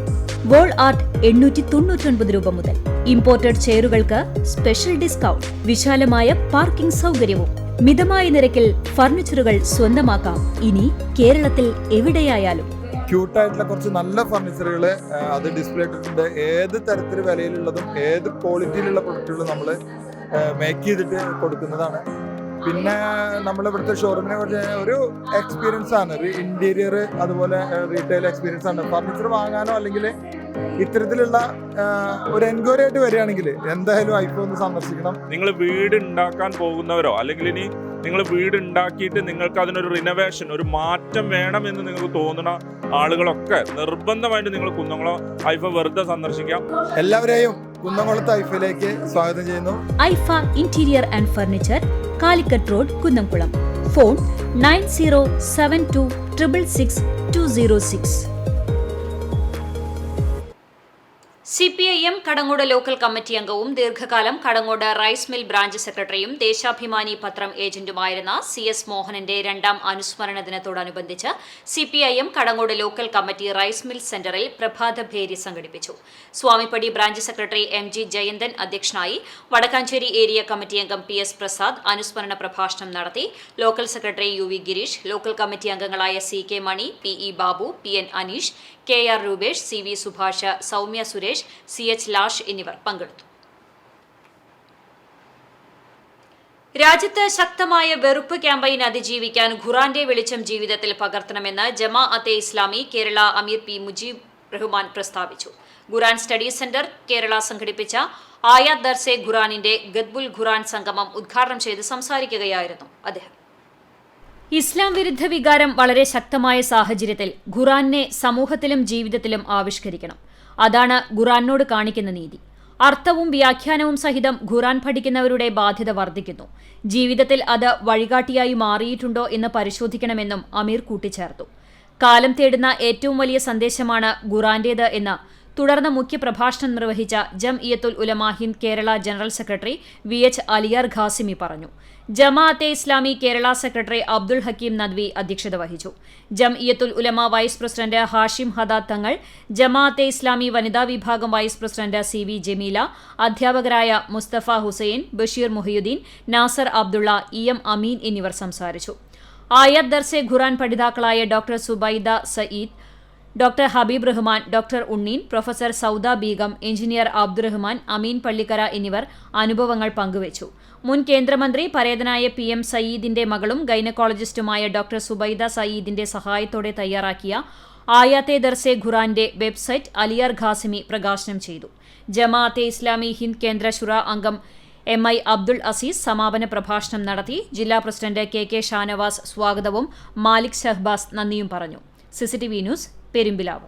വോൾ ആർട്ട് 899 രൂപ മുതൽ. ഇമ്പോർട്ടഡ് ചെയറുകൾക്ക് സ്പെഷ്യൽ ഡിസ്കൗണ്ട്. വിശാലമായ പാർക്കിംഗ് സൗകര്യവും. മിതമായ നിരക്കിൽ ഫർണിച്ചറുകൾ സ്വന്തമാക്കാം. ഇനി കേരളത്തിൽ എവിടെയായാലും. ക്യൂട്ടായിട്ടുള്ള കുറച്ച് നല്ല ഫർണിച്ചറുകൾ അത് ഡിസ്പ്ലേ ഇട്ടിട്ടുണ്ട്. ഏത് തരത്തിൽ വിലയിലുള്ളതും ഏത് ക്വാളിറ്റിയിലുള്ള പ്രൊഡക്റ്റുകളും നമ്മൾ മേക്ക് ചെയ്തിട്ട് കൊടുക്കുന്നതാണ്. പിന്നെ നമ്മളിവിടുത്തെ ഷോറൂമിനെ കുറിച്ച് ഒരു എക്സ്പീരിയൻസ് ആണ്, ഒരു ഇന്റീരിയർ അതുപോലെ റീറ്റെയിൽ എക്സ്പീരിയൻസ് ആണ്. ഫർണിച്ചർ വാങ്ങാനോ അല്ലെങ്കിൽ ഇത്തരത്തിലുള്ള ഒരു എൻക്വയറി ആയിട്ട് വരികയാണെങ്കിൽ എന്തായാലും ഐഫോ ഒന്ന് സന്ദർശിക്കണം. നിങ്ങൾ വീട് ഉണ്ടാക്കാൻ പോകുന്നവരോ അല്ലെങ്കിൽ ഇനി നിങ്ങൾ വീട് ഉണ്ടാക്കിയിട്ട് നിങ്ങൾക്ക് അതിനൊരു റിനോവേഷൻ, ഒരു മാറ്റം വേണമെന്ന് നിങ്ങൾക്ക് തോന്നുന്ന ആളുകളൊക്കെ നിർബന്ധമായിട്ട് നിങ്ങൾ കുന്നംകുളം ഐഫോ വെറുതെ സന്ദർശിക്കാം. എല്ലാവരെയും കുന്നംകുളത്ത് ഐഫയിലേക്ക് സ്വാഗതം ചെയ്യുന്നു. Aifa interior and furniture, Calicut road, Kunnamkulam. Phone 9072666206. CPIM Kadangode local committee അംഗവും ദീർഘകാലം കടങ്ങോട് റൈസ് മിൽ ബ്രാഞ്ച് സെക്രട്ടറിയും ദേശാഭിമാനി പത്രം ഏജന്റുമായിരുന്ന CS മോഹനന്റെ 2ാം അനുസ്മരണ ദിനത്തോടനുബന്ധിച്ച് CPIM Kadangode local committee rice mill സെന്ററിൽ പ്രഭാത ഭേരി സംഘടിപ്പിച്ചു. Swamippady branch secretary MG Jayanthan അധ്യക്ഷനായി. വടക്കാഞ്ചേരി ഏരിയ കമ്മിറ്റി അംഗം PS പ്രസാദ് അനുസ്മരണ പ്രഭാഷണം നടത്തി. Local secretary UV Girish, local committee അംഗങ്ങളായ CK Mani, PE Babu, PN Aneesh, KR Rupesh, CV Subhash, Soumya Suresh, CH Lash എന്നിവർ പങ്കെടുത്തു. രാജ്യത്ത് ശക്തമായ വെറുപ്പ് ക്യാമ്പയിൻ അതിജീവിക്കാൻ ഖുറാന്റെ വെളിച്ചം ജീവിതത്തിൽ പകർത്തണമെന്ന് ജമാഅത്തെ ഇസ്ലാമി കേരള അമീർ P മുജീബ് റഹ്മാൻ പ്രസ്താവിച്ചു. ഖുറാൻ സ്റ്റഡി സെന്റർ കേരള സംഘടിപ്പിച്ച ആയാത്ത് ദർസെ ഖുറാനിന്റെ ഗദ്ബുൽ ഖുറാൻ സംഗമം ഉദ്ഘാടനം ചെയ്ത് സംസാരിക്കുകയായിരുന്നു അദ്ദേഹം. ഇസ്ലാം വിരുദ്ധ വികാരം വളരെ ശക്തമായ സാഹചര്യത്തിൽ ഖുറാനെ സമൂഹത്തിലും ജീവിതത്തിലും ആവിഷ്കരിക്കണം. അതാണ് ഖുറാനോട് കാണിക്കുന്ന നീതി. അർത്ഥവും വ്യാഖ്യാനവും സഹിതം ഖുറാൻ പഠിക്കുന്നവരുടെ ബാധ്യത വർദ്ധിക്കുന്നു. ജീവിതത്തിൽ അത് വഴികാട്ടിയായി മാറിയിട്ടുണ്ടോ എന്ന് പരിശോധിക്കണമെന്നും അമീർ കൂട്ടിച്ചേർത്തു. കാലം തേടുന്ന ഏറ്റവും വലിയ സന്ദേശമാണ് ഖുറാന്റേത് എന്ന് തുടർന്ന് മുഖ്യപ്രഭാഷണം നിർവഹിച്ച Jamiyyathul Ulama Hind Kerala general secretary VH Aliyar Qasimi പറഞ്ഞു. ജമാഅത്തെ ഇസ്ലാമി കേരള സെക്രട്ടറി അബ്ദുൽ ഹക്കീം നദ്വി അധ്യക്ഷത വഹിച്ചു. ജംഇയ്യത്തുൽ ഉലമ വൈസ് പ്രസിഡന്റ് ഹാഷിം ഹദാദ് തങ്ങൾ, ജമാഅത്തെ ഇസ്ലാമി വനിതാ വിഭാഗം വൈസ് പ്രസിഡന്റ് CV ജമീല, അധ്യാപകരായ മുസ്തഫ ഹുസൈൻ, ബഷീർ മുഹിയുദ്ദീൻ, നാസർ അബ്ദുള്ള, EM അമീൻ എന്നിവർ സംസാരിച്ചു. ആയാത്ത് ദർസെ ഖുറാൻ പഠിതാക്കളായ doctor Zubaida Sayeed, doctor Habeeb Rahman, doctor Unneen, professor Sauda Beegum, engineer Abdurahman, Ameen Pallikkara എന്നിവർ അനുഭവങ്ങൾ പങ്കുവച്ചു. മുൻ കേന്ദ്രമന്ത്രി പരേതനായ PM സയീദിന്റെ മകളും ഗൈനക്കോളജിസ്റ്റുമായ ഡോക്ടർ സുബൈദ സയീദിന്റെ സഹായത്തോടെ തയ്യാറാക്കിയ ആയാത്തെ ദർസെ ഖുറാന്റെ വെബ്സൈറ്റ് അലിയാർ ഖാസിമി പ്രകാശനം ചെയ്തു. ജമാഅത്തെ ഇസ്ലാമി ഹിന്ദ് കേന്ദ്ര ശുറ അംഗം MI അബ്ദുൾ അസീസ് സമാപന പ്രഭാഷണം നടത്തി. ജില്ലാ പ്രസിഡന്റ് KK ഷാനവാസ് സ്വാഗതവും മാലിക് ഷഹ്ബാസ് നന്ദിയും പറഞ്ഞു. CCTV news, Perumpilavu.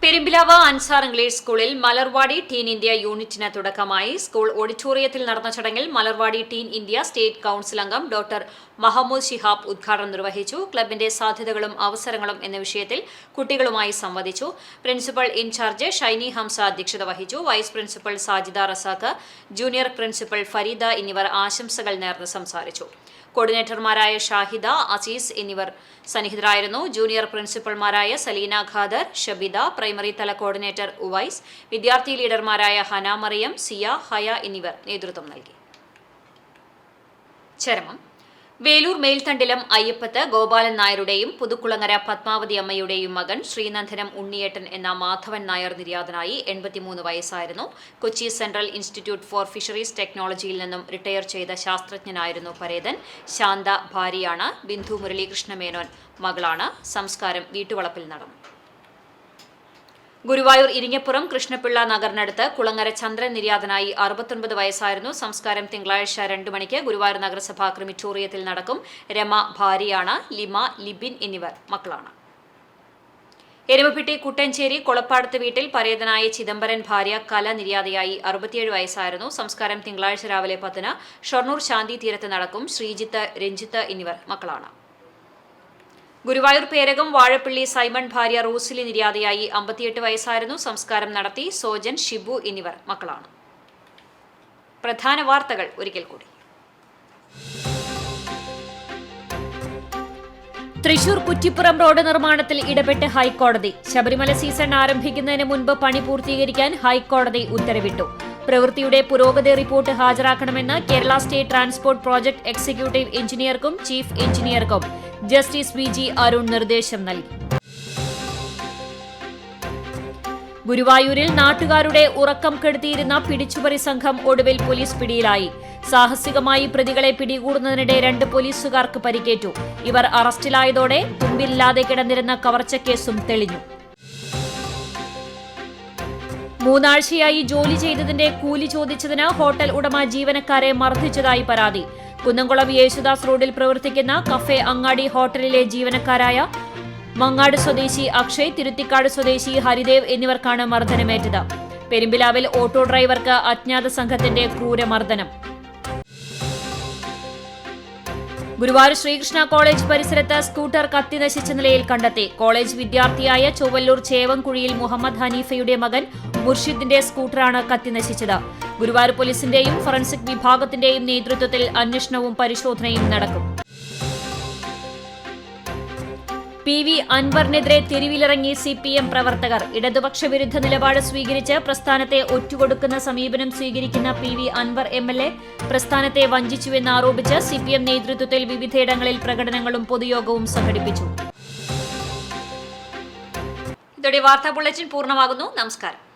Perumpilavu Ansar English സ്കൂളിൽ മലർവാടി ടീൻ ഇന്ത്യ യൂണിറ്റിന് തുടക്കമായി. സ്കൂൾ ഓഡിറ്റോറിയത്തിൽ നടന്ന ചടങ്ങിൽ Malarvadi teen India state council അംഗം ഡോക്ടർ മഹമ്മൂദ് ശിഹാബ് ഉദ്ഘാടനം നിർവഹിച്ചു. ക്ലബിന്റെ സാധ്യതകളും അവസരങ്ങളും എന്ന വിഷയത്തിൽ കുട്ടികളുമായി സംവദിച്ചു. പ്രിൻസിപ്പൽ ഇൻചാർജ് ഷൈനി ഹംസ അധ്യക്ഷത വഹിച്ചു. Vice principal Sajida Razak, junior principal Fareeda എന്നിവർ ആശംസകൾ നേർന്ന് സംസാരിച്ചു. കോർഡിനേറ്റർമാരായ ഷാഹിദ, അസീസ് എന്നിവർ സന്നിഹിതരായിരുന്നു. ജൂനിയർ പ്രിൻസിപ്പൽമാരായ സലീന ഖാദർ, ഷബിദ, പ്രൈമറി തല കോർഡിനേറ്റർ ഉവൈസ്, വിദ്യാർത്ഥി ലീഡർമാരായ ഹന മറിയം, സിയ, ഹയ എന്നിവർ നേതൃത്വം നൽകി. ചരമം. വേലൂർ മേൽത്തണ്ടിലം അയ്യപ്പത്ത് ഗോപാലൻ നായരുടെയും പുതുക്കുളങ്ങര പത്മാവതി അമ്മയുടെയും മകൻ ശ്രീനന്ദനം ഉണ്ണിയേട്ടൻ എന്ന മാധവൻ നായർ നിര്യാതനായി. 83 വയസ്സായിരുന്നു. Kochi central institute four fisheries ടെക്നോളജിയിൽ നിന്നും റിട്ടയർ ചെയ്ത ശാസ്ത്രജ്ഞനായിരുന്നു പരേതൻ. ശാന്ത ഭാര്യയാണ്. ബിന്ദു മുരളീകൃഷ്ണ മേനോൻ മകളാണ്. സംസ്കാരം വീട്ടുവളപ്പിൽ നടന്നു. ഗുരുവായൂർ ഇരിങ്ങപ്പുറം കൃഷ്ണപിള്ള നഗറിനടുത്ത് കുളങ്ങര ചന്ദ്രൻ നിര്യാതനായി. 69 വയസ്സായിരുന്നു. സംസ്കാരം തിങ്കളാഴ്ച 2 മണിക്ക് ഗുരുവായൂർ നഗരസഭാ ക്രിമിറ്റോറിയത്തിൽ നടക്കും. രമ ഭാര്യയാണ്. ലിമ, ലിബിൻ എന്നിവർ മക്കളാണ്. എരുമപ്പെട്ടി കുട്ടഞ്ചേരി കൊളപ്പാടത്ത് വീട്ടിൽ പരേതനായ ചിദംബരൻ ഭാര്യ കല നിര്യാതയായി. 67 വയസ്സായിരുന്നു. സംസ്കാരം തിങ്കളാഴ്ച രാവിലെ 10 ഷൊർണൂർ ശാന്തി തീരത്ത് നടക്കും. ശ്രീജിത്ത്, രഞ്ജിത്ത് എന്നിവർ മക്കളാണ്. ഗുരുവായൂർ പേരകം വാഴപ്പള്ളി സൈമൺ ഭാര്യ റൂസിലി നിര്യാതയായി. 58 വയസ്സായിരുന്നു. സംസ്കാരം നടത്തി. സോജൻ, ഷിബു എന്നിവർ മക്കളാണ്. പ്രധാന വാർത്തകൾ ഒരിക്കൽ കൂടി. തൃശൂർ കുറ്റിപ്പുറം റോഡ് നിർമ്മാണത്തിൽ ഇടപെട്ട് ഹൈക്കോടതി. ശബരിമല സീസൺ ആരംഭിക്കുന്നതിന് മുൻപ് പണി പൂർത്തീകരിക്കാൻ ഹൈക്കോടതി ഉത്തരവിട്ടു. പ്രവൃത്തിയുടെ പുരോഗതി റിപ്പോർട്ട് ഹാജരാക്കണമെന്ന് Kerala state transport project executive എഞ്ചിനീയർക്കും ചീഫ് എഞ്ചിനീയർക്കും ജസ്റ്റിസ് വി ജി അരുൺ നിർദ്ദേശം നൽകി. ഗുരുവായൂരിൽ നാട്ടുകാരുടെ ഉറക്കം കെടുത്തിയിരുന്ന പിടിച്ചുപറി സംഘം ഒടുവിൽ പോലീസ് പിടിയിലായി. സാഹസികമായി പ്രതികളെ പിടികൂടുന്നതിനിടെ 2 പോലീസുകാർക്ക് പരിക്കേറ്റു. ഇവർ അറസ്റ്റിലായതോടെ തുമ്പില്ലാതെ കിടന്നിരുന്ന കവർച്ചക്കേസും തെളിഞ്ഞു. 3 ആഴ്ചയായി ജോലി ചെയ്തതിന്റെ കൂലി ചോദിച്ചതിന് ഹോട്ടൽ ഉടമ ജീവനക്കാരെ മർദ്ദിച്ചതായി പരാതി. കുന്നംകുളം യേശുദാസ് റോഡിൽ പ്രവർത്തിക്കുന്ന കഫേ അങ്ങാടി ഹോട്ടലിലെ ജീവനക്കാരായ മങ്ങാട് സ്വദേശി അക്ഷയ്, തിരുത്തിക്കാട് സ്വദേശി ഹരിദേവ് എന്നിവർക്കാണ് മർദ്ദനമേറ്റത്. പെരുമ്പിലാവിൽ ഓട്ടോ ഡ്രൈവർക്ക് അജ്ഞാത സംഘത്തിന്റെ ക്രൂരമർദ്ദനം. ഗുരുവായൂർ ശ്രീകൃഷ്ണ കോളേജ് പരിസരത്ത് സ്കൂട്ടർ കത്തിനശിച്ച നിലയിൽ കണ്ടെത്തി. കോളേജ് വിദ്യാർത്ഥിയായ ചൊവ്വല്ലൂർ ചേവൻകുഴിയിൽ മുഹമ്മദ് ഹനീഫയുടെ മകൻ മുർഷിദിന്റെ സ്കൂട്ടറാണ് കത്തിനശിച്ചത്. ഗുരുവായൂർ പോലീസിന്റെയും ഫോറൻസിക് വിഭാഗത്തിന്റെയും നേതൃത്വത്തിൽ അന്വേഷണവും പരിശോധനയും നടക്കും. PV അൻവറിനെതിരെ തെരുവിലിറങ്ങി CPM പ്രവർത്തകർ. ഇടതുപക്ഷ വിരുദ്ധ നിലപാട് സ്വീകരിച്ച് പ്രസ്ഥാനത്തെ ഒറ്റുകൊടുക്കുന്ന സമീപനം സ്വീകരിക്കുന്ന PV അൻവർ MLA പ്രസ്ഥാനത്തെ വഞ്ചിച്ചുവെന്ന് ആരോപിച്ച് CPM നേതൃത്വത്തിൽ വിവിധയിടങ്ങളിൽ പ്രകടനങ്ങളും പൊതുയോഗവും സംഘടിപ്പിച്ചു. ഇതോടെ വാർത്താ ബുള്ളറ്റിൻ പൂർണ്ണമാകുന്നു. നമസ്കാരം.